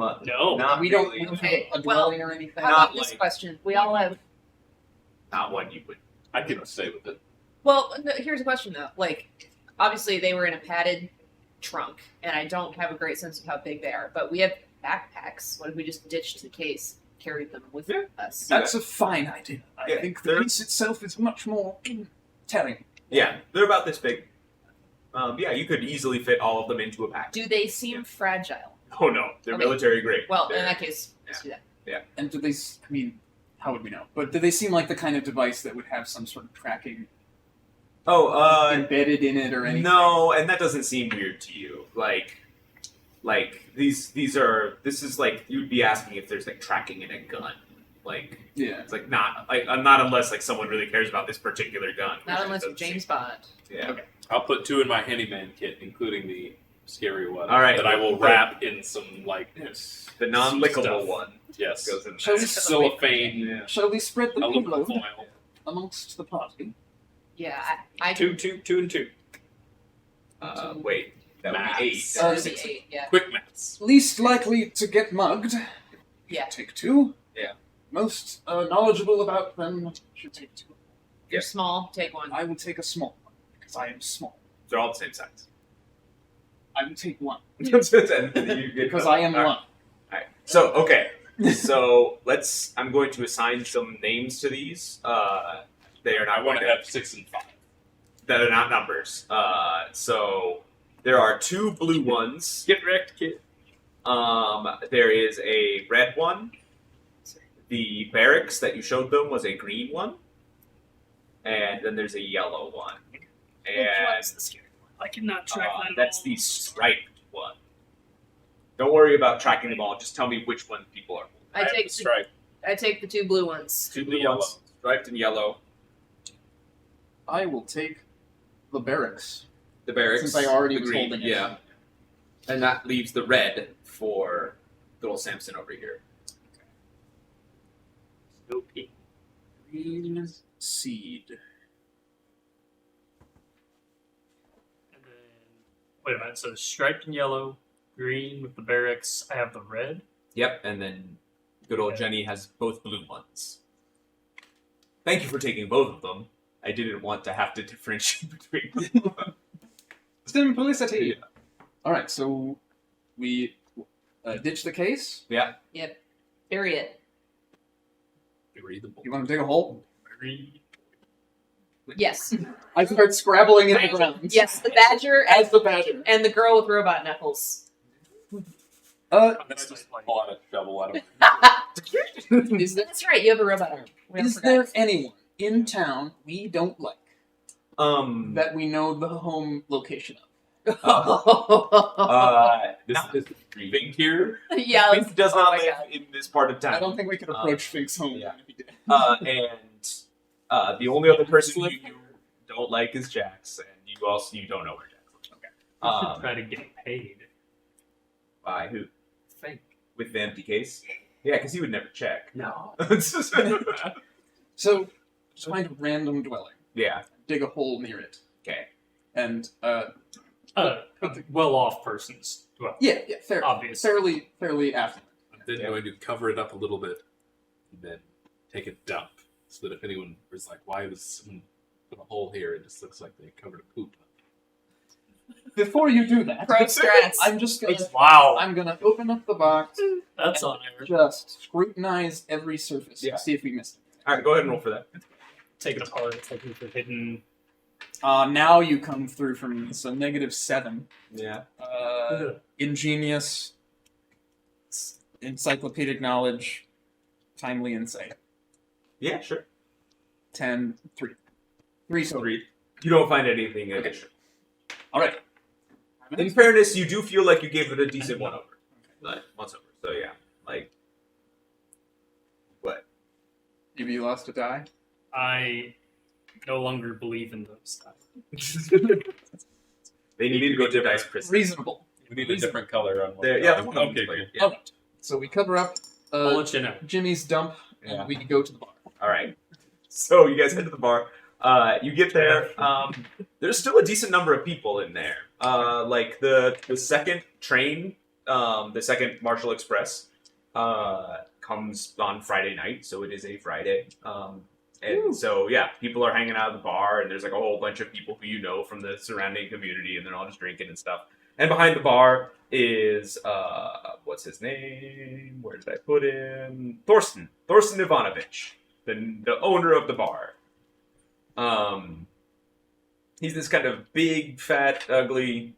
Not we don't, really. we don't Okay, have a well, dwelling or anything. how Not about this like- question? We all have. Not one you would. I can stay with it. Well, no, here's a question though. Like, obviously they were in a padded trunk, and I don't have a great sense of how big they are. But we have backpacks. What if we just ditched the case, carried them with Yeah. us? That's a fine idea. I Yeah, think the they're- piece itself is much more telling. Yeah, they're about this big. Yeah, you could easily fit all of them into a pack. Do they seem fragile? Oh no, they're Okay. military grade. Well, in They're- that case, let's do that. And do they? I mean, how would we know? But do they seem like the kind of device that would have some sort of tracking embedded in it or anything? No, and that doesn't seem weird to you. Like these are. This is like you'd be asking if there's like tracking in a gun. Like Yeah. it's like not unless like someone really cares about this particular gun. Not which unless it you're doesn't James seem- Bond. Yeah. Okay. I'll put 2 in my handyman kit, including the scary one. All right. That I will wrap in some like The non-lickable stuff. one Yes, goes in Shall there. we cellophane, Yeah. Shall we spread the aluminum payload foil. amongst the party? Yeah, I Two and two. Wait, that would Maths. be 8. that would be 8. Yeah. Quick maths. Least likely to get mugged. Yeah. Take 2. Yeah. Most knowledgeable about them should take 2. If you're small, take one. I will take a small one because I am small. They're all the same size. I will take 1 Because because I am 1. Alright. So okay. So I'm going to assign some names to these. They are not I want to going have 6 and 5. that are not numbers. So there are 2 blue ones. Get wrecked, kid. There is a red one. The barracks that you showed them was a green one. And then there's a yellow one. Which And one's the scary one? I cannot track that. that's the striped one. Don't worry about tracking them all. Just tell me which one people are. I have take the stripe. I take the 2 blue ones. 2 blue Yellow. ones, striped and yellow. I will take the barracks. The barracks. Since I already was Agreed, holding it. yeah. And that leaves the red for good old Samson over here. Okay. Green seed. And then, wait a minute. So striped and yellow, green with the barracks. I have the red. Yep, and then good old Jenny has both blue ones. Thank you for taking both of them. I didn't want to have to differentiate between them. Simplicity. Alright, so we ditch the case. Yeah. Yep. Bury it. Readable. You want to dig a hole? Very. Yes. I start scrabbling in the ground. Yes, the badger As the badger. and the girl with robot knuckles. It's just like, Pull out a shovel out of That's right, you have a robot arm. We Is forgot. there anyone in town we don't like that we know the home location of? This Fink here. Yeah. Fink does oh not my live God. in this part of town. I don't think we could approach Fink's home. yeah. If we did. And the only other person you don't like is Jax, and you don't know where Jax lives. we should Okay. try to get paid. By who? Think. With the empty case? Yeah, because he would never check. No. So, just find a random dwelling, Yeah. dig a hole near it, Okay. and Well-off persons. Well, fair, Obvious. fairly affluent. I'm then going to cover it up a little bit and then take a dump so that if anyone was like, why was someone put a hole here? It just looks like they covered a poop. Before you do that, Pro strats. I'm just gonna wow. I'm gonna open up the box, That's on air. just scrutinize every surface, Yeah. see if we missed it. All right, go ahead and roll for that. Take it apart. It's looking for hidden. Now you come through from so -7. Yeah. Ingenious, encyclopedic knowledge, timely insight. Yeah, sure. 10, 3. 3 so 3. You don't find anything additional. All right. In fairness, you do feel like you gave it a decent one over. Like, once over. So yeah, like what? Maybe you lost a die. I no longer believe in those stuff. They need to go to dice prison. Reasonable. We need a different color on one. Yeah, the one on Okay, display. cool. Yeah. All right. So we cover up I'll let you know. Jimmy's dump, and Yeah. we go to the bar. All right. So you guys head to the bar. You get there. There's still a decent number of people in there. Like the second train, the second Marshall Express, comes on Friday night, so it is a Friday. And so yeah, people are hanging out at the bar, and there's like a whole bunch of people who you know from the surrounding community, and they're all just drinking and stuff. And behind the bar is what's his name? Where did I put him? Thorsten Ivanovich, the owner of the bar. He's this kind of big, fat, ugly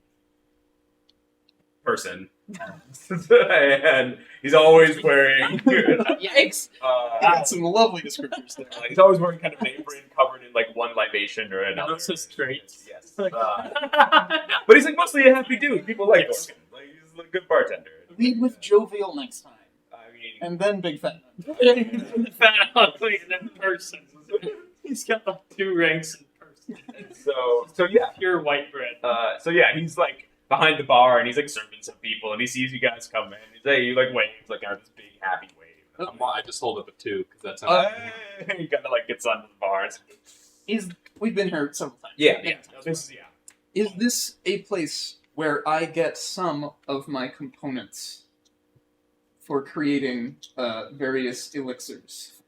person. And he's always wearing Yikes. Got some lovely descriptors there. he's always wearing kind of an apron covered in like one libation or another. Those are straight. Yes. But he's like mostly a happy dude. People like Yes. him. Like he's a good bartender. Lead with jovial next time, I mean, and then big fat. Fat, ugly, and then person. He's got like 2 ranks in person. so yeah. Pure white bread. So yeah, he's like behind the bar and he's like serving some people and he sees you guys come in. He's like, he like waves like this big happy wave. I just hold up a 2 because that's how. He kind of like gets onto the bar. We've been here several times. Yeah. This is Is this a place where I get some of my components for creating various elixirs?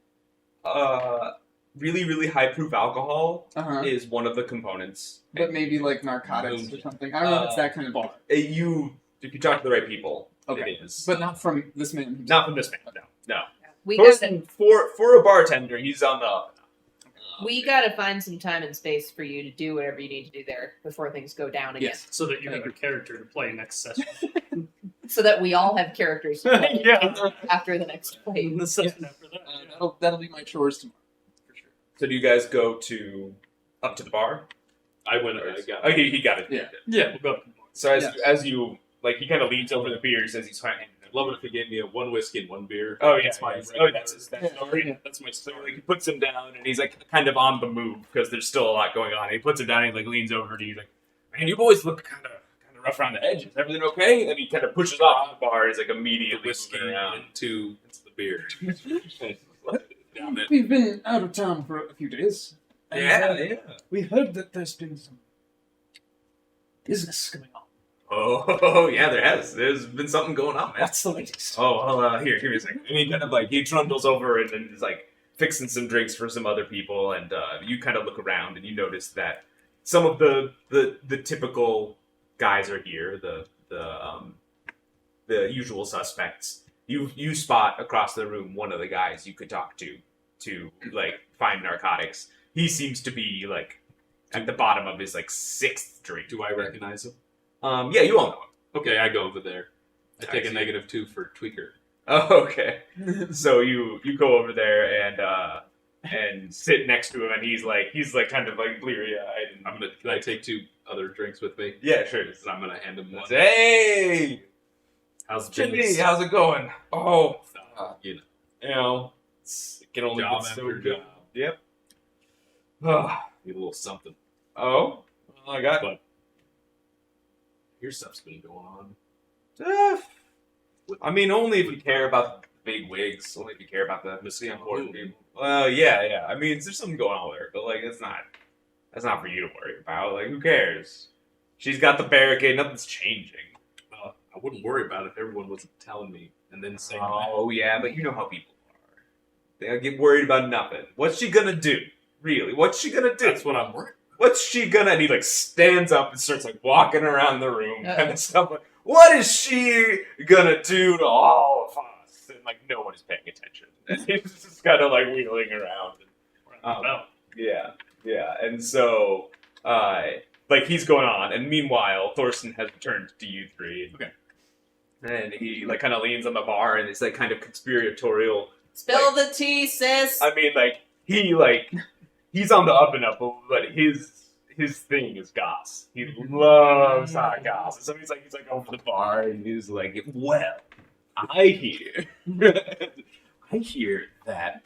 Really, really high proof alcohol Uh-huh. is one of the components. But maybe like narcotics or something. I don't know if it's that kind of bar. If you talk to the right people, Okay. it is. But not from this man himself. not from this man. No. We gotta, Thorsten, for a bartender, he's on the up. we gotta find some time and space for you to do whatever you need to do there before things go down again. Yes. So that you have a character to play next session. So that we all have characters to play Yeah. after the next play. The session after that. That'll be my chores tomorrow. For sure. So do you guys go up to the bar? I went. I got. Oh, he got it. Yeah. Yeah, we'll go up to the bar. So Yeah. as you like, he kind of leans over the beers as he's handing I'd love it if he gave me a 1 whiskey and 1 beer. Oh, yeah. That's my That's his story. That's my So story. he puts him down, and he's like kind of on the move because there's still a lot going on. And he puts him down, and he like leans over to you, he's like, "Man, you boys look kind of rough around the edges. Everything okay?" And he kind of pushes off the bar. He's like The immediately whiskey moving around. into the beer. Down it. We've been out of town for a few days. And, Yeah. we heard that there's been some business going on. Oh, yeah, there has. There's been something going on, man. What's the latest? Oh, well, here, give me a second. And he kind of like, he trundles over and then is like fixing some drinks for some other people. And you kind of look around and you notice that some of the typical guys are here, the usual suspects. You spot across the room one of the guys you could talk to like find narcotics. He seems to be like at the bottom of his like 6th drink. Do I recognize him? Yeah, you all know him. Okay, I go over there. I take a see. -2 for tweaker. Oh, okay. So you go over there and sit next to him, and he's like kind of like bleary eyed. Can I take 2 other drinks with me? Yeah, sure. And I'm gonna hand him one. Hey, How's Jimmy, business? how's it going? Oh, You you know, it can only job get so after good. job. Yep. Oh, Need a little something. well, I got. But your stuff's been going on. I mean, only if you care about the big wigs. Only if you care about the important Ooh. people. Well, yeah. I mean, there's something going on there, but like, that's not for you to worry about. Like, who cares? She's got the barricade. Nothing's changing. I wouldn't worry about it if everyone wasn't telling me and then saying Oh, yeah, but you know how people are. They get worried about nothing. What's she gonna do? Really? What's she gonna do? that's what I'm worried. What's she gonna? And he like stands up and starts like walking around the room, kind Uh-oh. of stuff. Like, what is she gonna do to all of us? And like no one is paying attention. And he's just kind of like wheeling around. Well, Yeah. And so, like he's going on, and meanwhile, Thorsten has returned to you three. Okay. And he like kind of leans on the bar, and it's like kind of conspiratorial. Spill the tea, sis. I mean, he's on the up and up, but his thing is goss. He loves hot goss. So he's like over the bar, and he's like, "Well, I hear that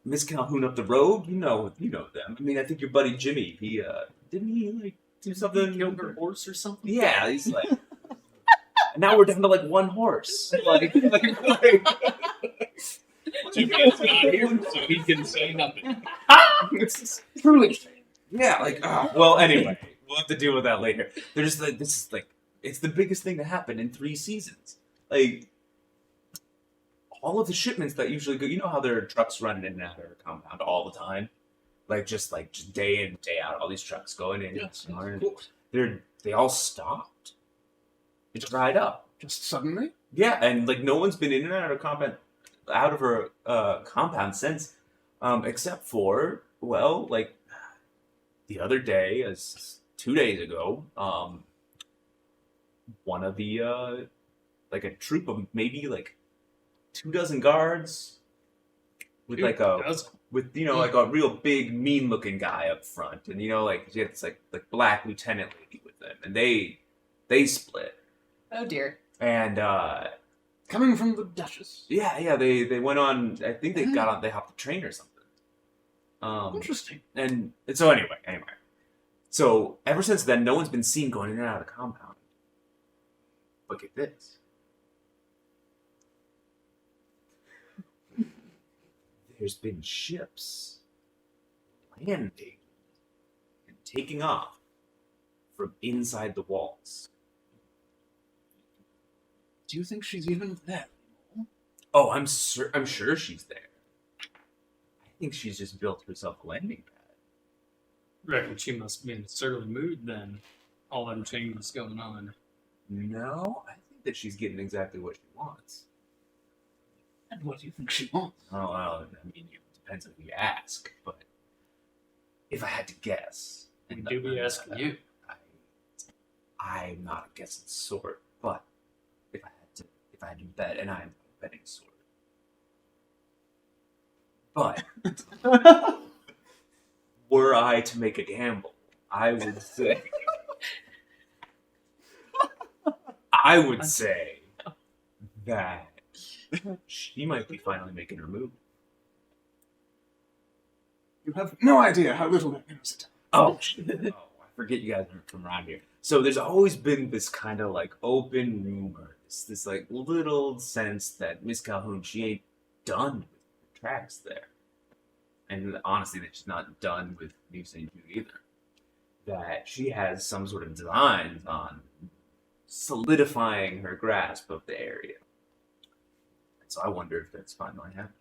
Miss Calhoun up the road. You know them. I mean, I think your buddy Jimmy. He didn't he like do something? killed her horse or something? Yeah, he's like. Now we're down to like 1 horse. Like Jimmy is not here, so he can say nothing. Truly. yeah, like well, anyway, we'll have to deal with that later. There's like this is like it's the biggest thing to happen in 3 seasons. Like all of the shipments that usually go, you know how there are trucks running in and out of our compound all the time, like just day in day out, all these trucks going in. Yes, and they all stopped. It's dried up. Just suddenly? Yeah, and like no one's been in and out of her compound since, except for like the other day, as 2 days ago, one of the like a troop of maybe like 24 guards with like like a real big mean looking guy up front, and like he had this like black lieutenant lady with them, and they split. Oh dear. And Coming from the Duchess. yeah, they went on. I think they hopped the train or something. Interesting. And so anyway, so ever since then, no one's been seen going in and out of the compound. But get this: there's been ships landing and taking off from inside the walls. Do you think she's even there? Oh, I'm sure she's there. I think she's just built herself a landing pad. Reckon she must be in a surly mood then. All them changes going on. No, I think that she's getting exactly what she wants. And what do you think she wants? Oh, well, I mean, it depends on who you ask, but if I had to guess, We do be asking you. I'm not a guessing sort, but if I had to bet, and I'm a betting sort, but were I to make a gamble, I would say that she might be finally making her move. You have no idea how little that knows it. Oh, I forget you guys aren't from around here. So there's always been this kind of like open rumor, this like little sense that Miss Calhoun, she ain't done with her tracks there. And honestly, that she's not done with New St. Jude either. That she has some sort of designs on solidifying her grasp of the area. And so I wonder if that's finally happening.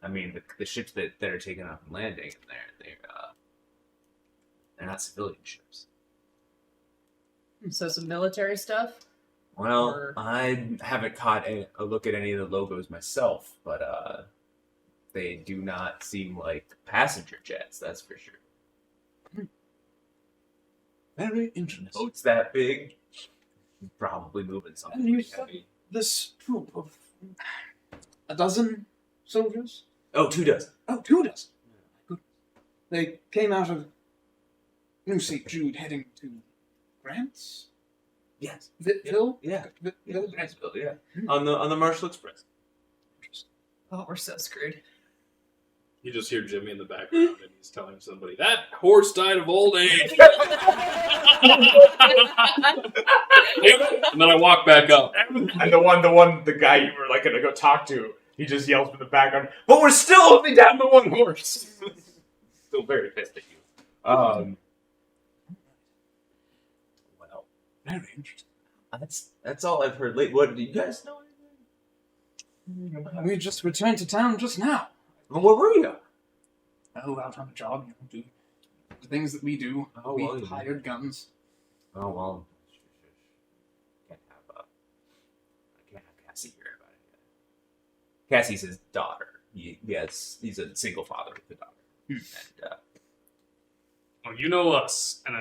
I mean, the ships that are taking off and landing in there, they're not civilian ships. So some military stuff? Well, Or- I haven't caught a look at any of the logos myself, but they do not seem like passenger jets, that's for sure. Very interesting. Boats that big, probably moving something And you pretty said heavy. this troop of a dozen soldiers? Oh, 2 dozen. Oh, 2 dozen. Good. They came out of New St. Jude heading to Grants? Yes. Vittville? Yeah. Vittville? Grantsville, yeah. On the Marshall Express. Oh, we're so screwed. You just hear Jimmy in the background, and he's telling somebody that horse died of old age. And then I walk back up. And the guy you were like gonna go talk to, he just yells from the background, "But we're still only down to 1 horse." Still very pissed at you. Well, Very interesting. that's all I've heard lately. What do you guys know anything? We just returned to town just now. Well, where were you? Oh, out on a job, do the things that we do. Oh, we well, you hired guns. Oh well, can't have Cassie hear about it yet. Cassie's his daughter. He's a single father with a daughter. And Well, you know us, and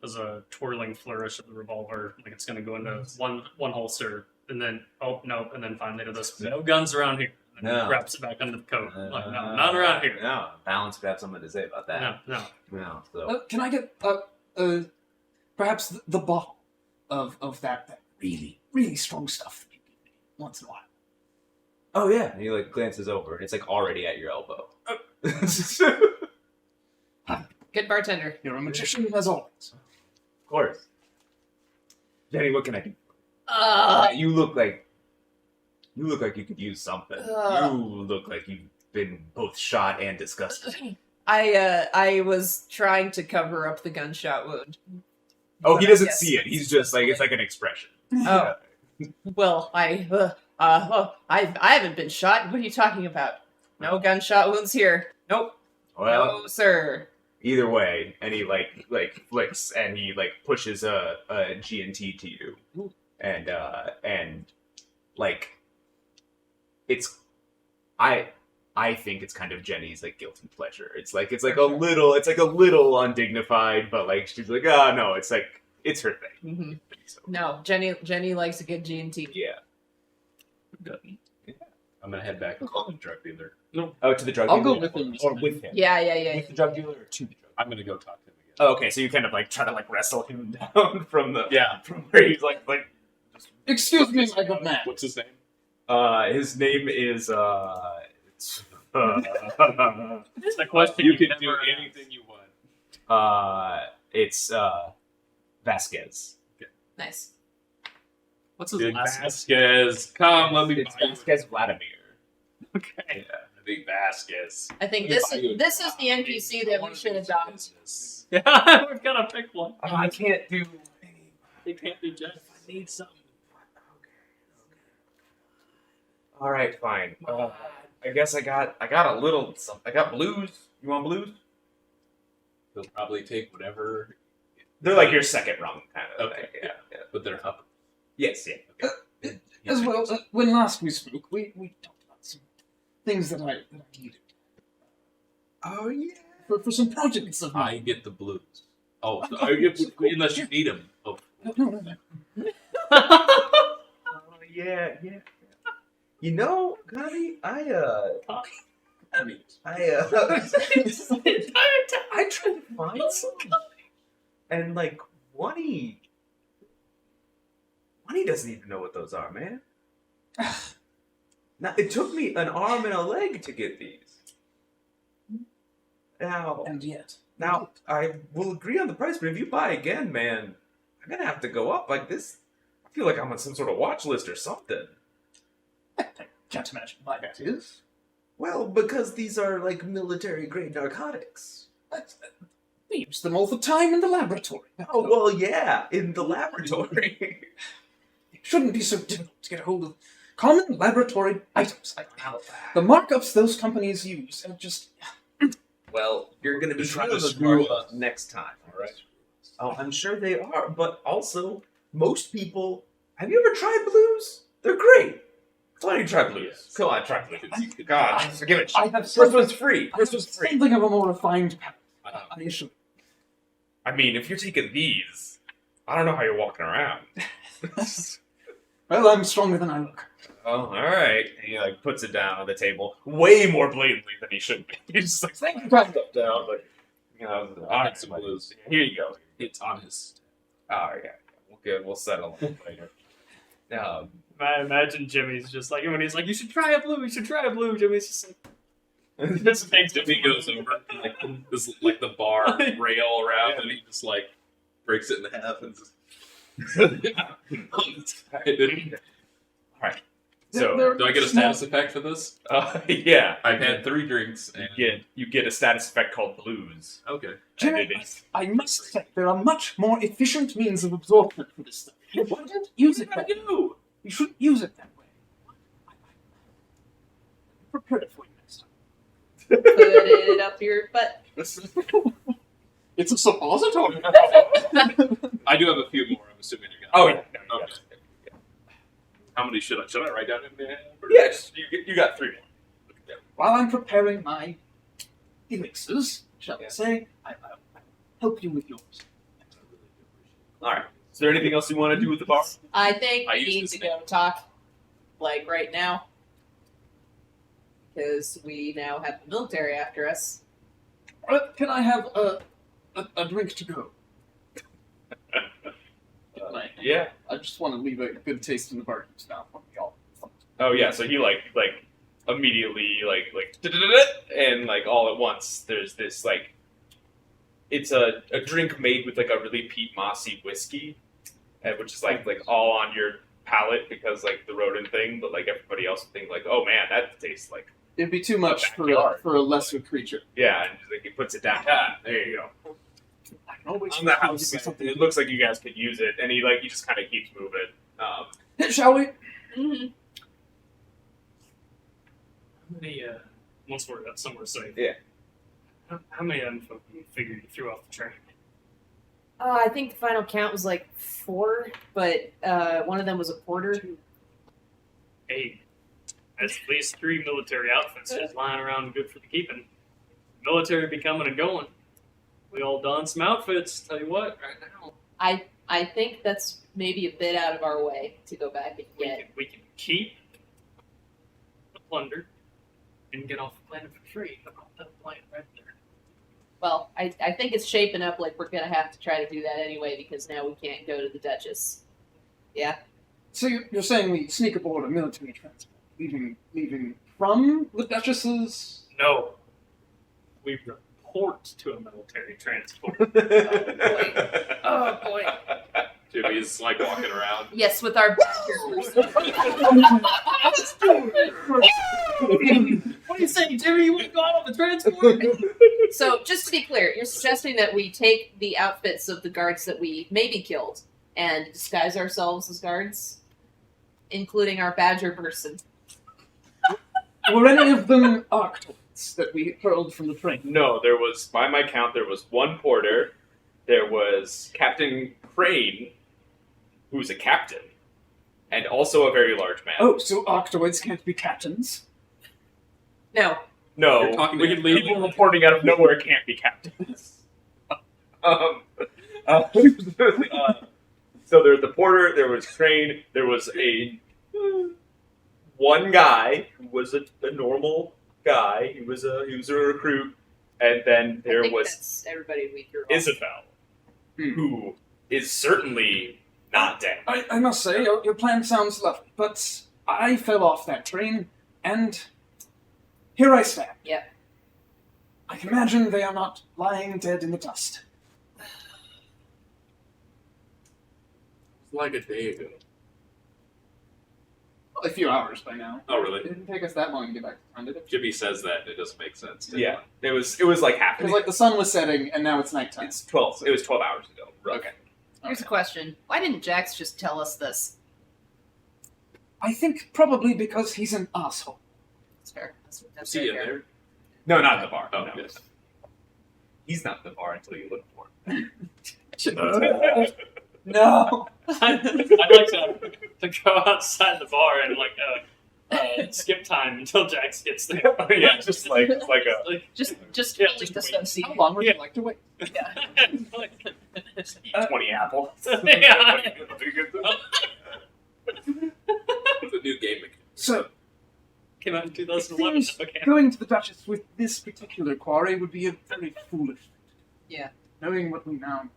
there's a twirling flourish of the revolver, like it's going to go into one holster, and then and then finally to this, no guns around here. And then No. he wraps it back under the coat. Like, no, not around here. No, Balance would have something to say about that. No. No, so Can I get perhaps the bottle of that really, really strong stuff that you give me once in a while? oh yeah, and he like glances over, and it's like already at your elbow. Of Good bartender. You're a magician as always. course. Jenny, what can I do? You look like you could use something. You look like you've been both shot and disgusted. I was trying to cover up the gunshot wound. Oh, he But I doesn't guess see it. He's just like it's like an expression. Oh. Well, I haven't been shot. What are you talking about? No gunshot wounds here. Nope. Well, No, sir. either way, and he like flicks and he like pushes a G&T to you, and like it's I think it's kind of Jenny's like guilty pleasure. It's like a little undignified, but like she's like, oh no, it's like it's her thing. hmm So, No, Jenny likes a good G&T. yeah. I'm gonna head back to the drug dealer. Oh, to the drug I'll dealer? go with him. Or with him. Yeah. With the drug dealer or to the drug I'm gonna go talk to him again. dealer? Oh, okay, so you kind of like try to like wrestle him down from Yeah. where he's like Excuse me, my good man. What's his name? his name is It's the question You can never do ask. anything you want. it's Vasquez. Nice. What's his Big last name? Vasquez. Come, let me It's buy you. Vasquez Vladimir. Okay. Yeah, Big Vasquez. I think Let me this buy you a is the job. NPC I that we wanna should do adopt. business. Yeah, we've got to pick one. I can't do any. They can't be judged. I need something. All right, fine. I guess I got a little. I got blues. You want blues? They'll probably take whatever, They're like your second rung kind of Okay. thing. Yeah. but they're up. Yes. Yeah. Okay. As well, when last we spoke, we talked about some things that I needed Oh yeah. for some projects of I mine. get the blues. Oh, so I get, unless you need them. Oh, No. Oh yeah. You know, Connie, I tried to find some, and like Wani doesn't even know what those are, man. Now, it took me an arm and a leg to get these. And yet. Now, I will agree on the price, but if you buy again, man, I'm gonna have to go up like this. I feel like I'm on some sort of watch list or something. I can't imagine why that is. Well, because these are like military-grade narcotics. We use them all the time in the laboratory. Oh, well, yeah, in the laboratory. It shouldn't be so difficult to get a hold of common laboratory items. The markups those companies use are just... Well, you're gonna be They're trying trying to to screw screw us. up next time, alright? Oh, I'm sure they are, but also, most people... Have you ever tried blues? They're great. Why don't you try blues? Yes. Come on, try blues. God, give it. I have First one's free. I First have one's free. something of a more refined palate. Uh, I assure I mean, if you're taking these, I don't know how you're walking around. Well, I'm stronger than I look. Oh, all right. And he like puts it down on the table, way more blatantly than he should be. He's just like, Thank you, put stuff down, like, you know, I'll all take some blues. Here you go. It's honest. Oh yeah, we'll settle it later. I imagine Jimmy's just like, when he's like, you should try a blue, Jimmy's just like, This thing Jimmy goes over like this, like the bar rail around, and he just like breaks it in half and just. So, Do I get a status effect for this? yeah, I've had 3 drinks. And... you get a status effect called blues. Okay. Jimmy, And it is- I must say, there are much more efficient means of absorption for this stuff. You shouldn't use it that way. You shouldn't use it that way. Prepare it for you next time. Put it up your butt. It's a suppository. I do have a few more. I'm assuming you're Oh gonna. yeah, no, Okay. How many should I write down in there? yeah. You got 3 more. While I'm preparing my elixirs, shall Yeah. I say, I'll help you with yours. All right. Is there anything else you want to do with the bar? I think I we use need this to name. go talk, like, right now. Because we now have the military after us. Can I have a drink to go? Yeah. I just want to leave a good taste in the barkeep's mouth when we all. Oh yeah. So he like immediately like and like all at once there's this like it's a drink made with like a really peat mossy whiskey, which is like all on your palate because like the rodent thing, but like everybody else would think like, oh man, that tastes like It'd be too much for backyard. a lesser creature. yeah, and just, like he puts it down. Ah, there you go. I can always On the give house, you something. it looks like you guys could use it, and he just kind of keeps moving. Shall we? Mm-hmm. how many, once we're somewhere safe. Yeah. How many of them folk you figure you threw off the train? I think the final count was like 4, but one of them was a porter. 8. That's at least 3 military outfits just lying around good for the keeping. Military be coming and going. We all don some outfits, tell you what, right now. I think that's maybe a bit out of our way to go back and get. We can keep the plunder and get off the planet for free. That planet right there. Well, I think it's shaping up like we're gonna have to try to do that anyway because now we can't go to the Duchess. Yeah. So you're saying we sneak aboard a military transport, leaving from the Duchess's? No. We report to a military transport. Oh boy. Jimmy's like walking around. Yes, with our. What are you saying, Jimmy? You wouldn't go out on the transport? So, just to be clear, you're suggesting that we take the outfits of the guards that we maybe killed and disguise ourselves as guards, including our badger person. Were any of them Arctoids that we hurled from the train? No, there was, by my count, there was 1 porter. There was Captain Crane, who's a captain, and also a very large man. Oh, so Arctoids can't be captains? No. No, You're talking to people reporting out of nowhere can't be captains. So there was the porter, there was Crane, there was one guy who was a normal guy. He was a recruit, and then I there think was that's everybody we threw off. Isabel, who is certainly not dead. I must say, your plan sounds lovely, but I fell off that train, and here I stand. Yep. I can imagine they are not lying dead in the dust. It's like a day ago. A few hours by now. Oh, really? It didn't take us that long to get back to town, did it? Jimmy says that, and it doesn't make sense. Yeah, it was like half. Because like the sun was setting, and now it's nighttime. It's 12. It was 12 hours ago. Okay. Here's a question: why didn't Jax just tell us this? I think probably because he's an asshole. That's fair. That's See very you fair. there. No, not at the bar. Oh, no. yes. He's not at the bar until you look for him. No. I'd like to go outside the bar and skip time until Jax gets there. Yeah, just like a Just Yeah, fully just wait. dissociate. How long would you like to wait? Yeah. 20 apples. Yeah. It's a new game mechanic. So, Came out in it 2011. seems Okay. going to the Duchess with this particular quarry would be a very foolish thing. Yeah. Knowing what we now know.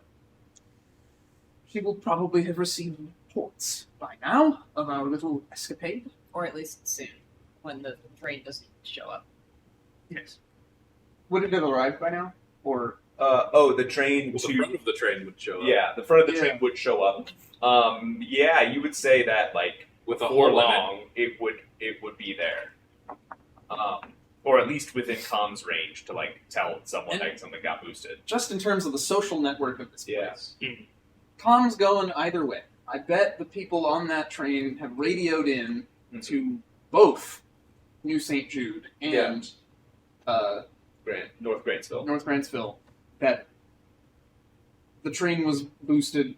She will probably have received reports by now of our little escapade. Or at least soon, when the train doesn't show up. Yes. Would it have arrived by now? Or the train Well, the front of the train would show up. Yeah, the front of the Yeah. train would show up. Yeah, you would say that like With a before whole long it would be there. Or at least within comms range to like tell someone And- that something got boosted. just in terms of the social network of this Yeah. place. Mhm. Comms going either way. I bet the people on that train have radioed in Mhm. to both New St. Jude and North Grantsville. North Grantsville that the train was boosted,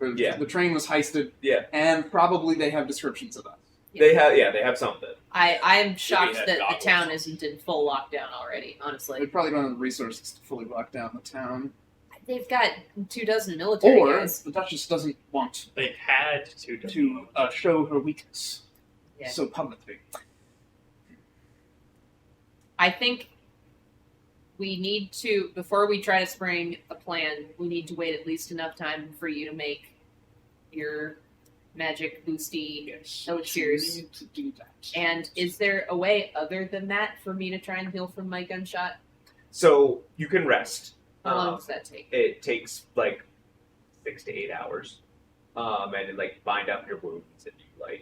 or Yeah. the train was heisted, Yeah. and probably they have descriptions of us. They have something. I'm shocked had that the goggles. town isn't in full lockdown already, They honestly. probably don't have the resources to fully lock down the town. They've got 24 military Or guys. the Duchess doesn't want They had to to show her weakness Yeah. so publicly. I think we need to, before we try to spring a plan, we need to wait at least enough time for you to make your magic boosty elixirs. Need to do that. And is there a way other than that for me to try and heal from my gunshot? So you can rest. How long does that take? It takes like 6 to 8 hours. And then like bind up your wounds and you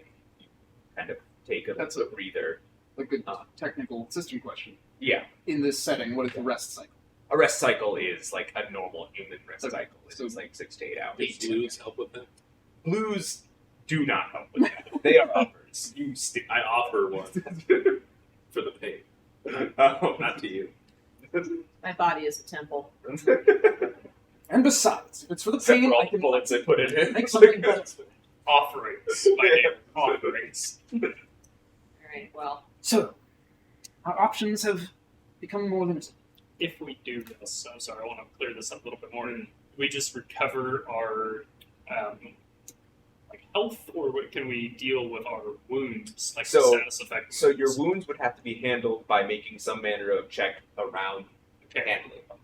kind of take a That's breather. A good technical system question. Yeah. In this setting, what is the rest cycle? A rest cycle is like a normal human rest Okay. cycle. It's So- like 6 to 8 hours. Does blues help with that? Blues do not help with that. They are uppers. You I offer one for the pain. Oh, not to you. My body is a temple. And besides, if it's for the Except pain, for all I the can bullets I put it in. make something better. offerings. My name, offerings. Alright, well, So, our options have become more limited. If we do this, I'm sorry, I want to clear this up a little bit more. We just recover our like health, or what, can we deal with our wounds, like So- the status effect? So your wounds would have to be handled by making some manner of check around Okay. handling them.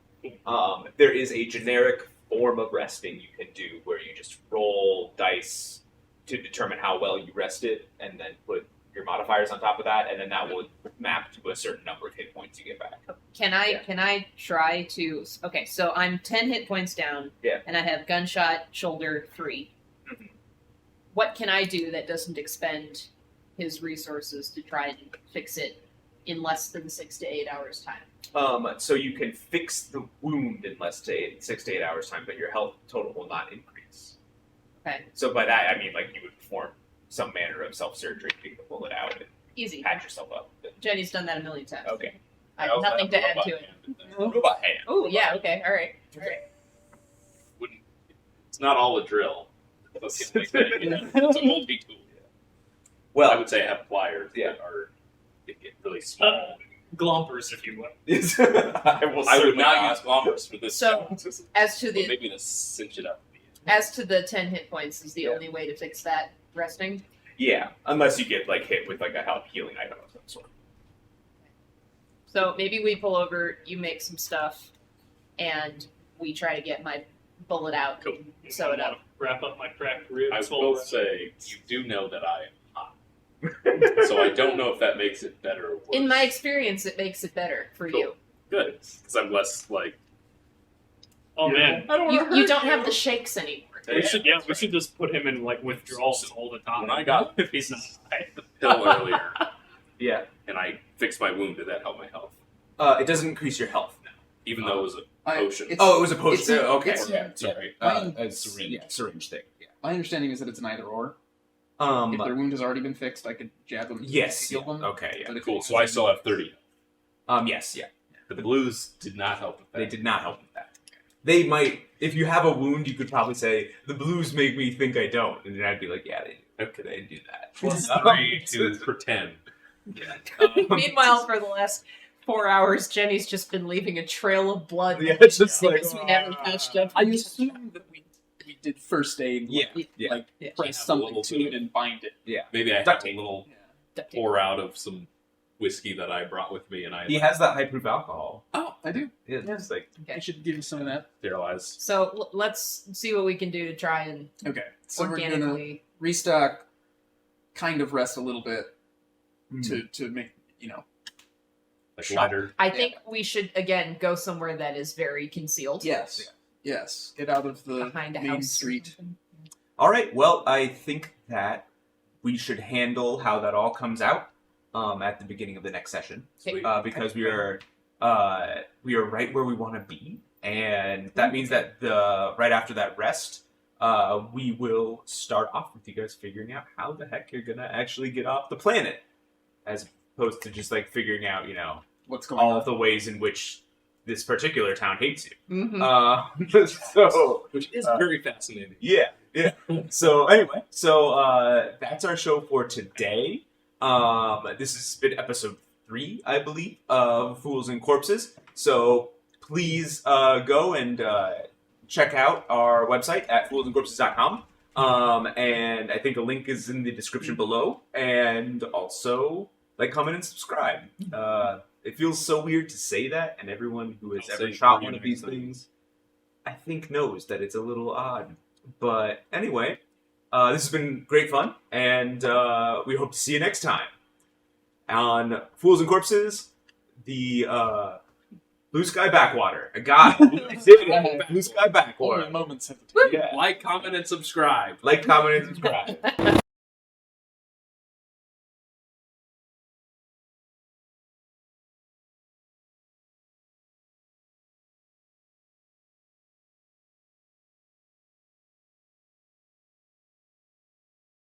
There is a generic form of resting you can do where you just roll dice to determine how well you rested, and then put your modifiers on top of that, and then that will map to a certain number of hit points you get back. can I Yeah. can I try to? Okay, so I'm 10 hit points down. Yeah. And I have gunshot, shoulder 3. Mhm. What can I do that doesn't expend his resources to try and fix it in less than 6 to 8 hours time? So you can fix the wound in less than 6 to 8 hours time, but your health total will not increase. Okay. So by that I mean like you would perform some manner of self-surgery to pull it out and Easy. patch yourself up. Jenny's done that a million times. Okay. I have nothing to add to it. Robot hand. Oh yeah. Okay. All right. Wouldn't. It's not all a drill. That's the only thing, you know? It's a multi-tool. Well, I would say I have pliers Yeah. that are they get really small. Glompers, if you will. I will. I would certainly not use bombers for this. So- job. As to But the maybe to cinch it up. as to the 10 hit points is the Yeah. only way to fix that resting. Yeah, unless you get like hit with like a health healing item of some sort. So maybe we pull over, you make some stuff, and we try to get my bullet out Cool. and sew it up. Wrap up my cracked ribs. I while will say, you do know that I am hot. So I don't know if that makes it better or worse. In my experience, it makes it better for Cool. you. Good, because I'm less like. Oh man, I don't wanna You hurt don't have the shakes anymore. we should just put him in like withdrawals all the time. When I got if he's not high. pill earlier, Yeah. and I fixed my wound. Did that help my health? It doesn't increase your health now. Even though it was a potion. It's- Oh, it was a potion. it's- Okay. it's- Yeah, sorry. A syringe. Yeah, syringe thing. Yeah. My understanding is that it's an either or. If their wound has already been fixed, I could jab them. Yes. to heal Yeah. them. Okay. Yeah. But if Cool. it So I hasn't- still have 30. Yes. Yeah. But the blues did not help with that. They did not help with that. They might, if you have a wound, you could probably say the blues make me think I don't, and then I'd be like, yeah, they do. Okay, they do that. Plus 3 to pretend. Meanwhile, for the last 4 hours, Jenny's just been leaving a trail of blood. Yeah, it's just because like, we haven't patched up. I assume that we did first aid. Yeah, Like, yeah. like Yeah. press Have a something little to bit it of- and bind it. Maybe I Duct had a tape. little Duct tape. pour out of some whiskey that I brought with me, and I He has that high proof alcohol. Oh, I do. Yeah, it's like I should give you some of that. sterilized. So let's see what we can do to try and Okay. So we're gonna organically. restock, kind of rest a little bit hmm. to make Like Shot. lighter. I think we should again go somewhere that is very concealed. Yes. Yes. Get out of the Behind a main house. or street. something. All right. Well, I think that we should handle how that all comes out at the beginning of the next session, Sweet. because we are right where we want to be, and that means that right after that rest, we will start off with you guys figuring out how the heck you're gonna actually get off the planet, as opposed to just like figuring out, What's going all on? of the ways in which this particular town hates you. Mhm. So Which is very fascinating. yeah. So anyway, that's our show for today. This has been episode 3, I believe, of Fools and Corpses. So please go and check out our website at foolsandcorpses.com. And I think a link is in the description below. And also, like, comment, and subscribe. It feels so weird to say that, and everyone who has I'll ever say it shot for you one of next these time. things, I think, knows that it's a little odd. But anyway, this has been great fun, and we hope to see you next time on Fools and Corpses, the Bluesky Backwater. I got it. I did it. Bluesky Only Backwater. moments have Yeah. Like, comment, and subscribe. Like, comment, and subscribe.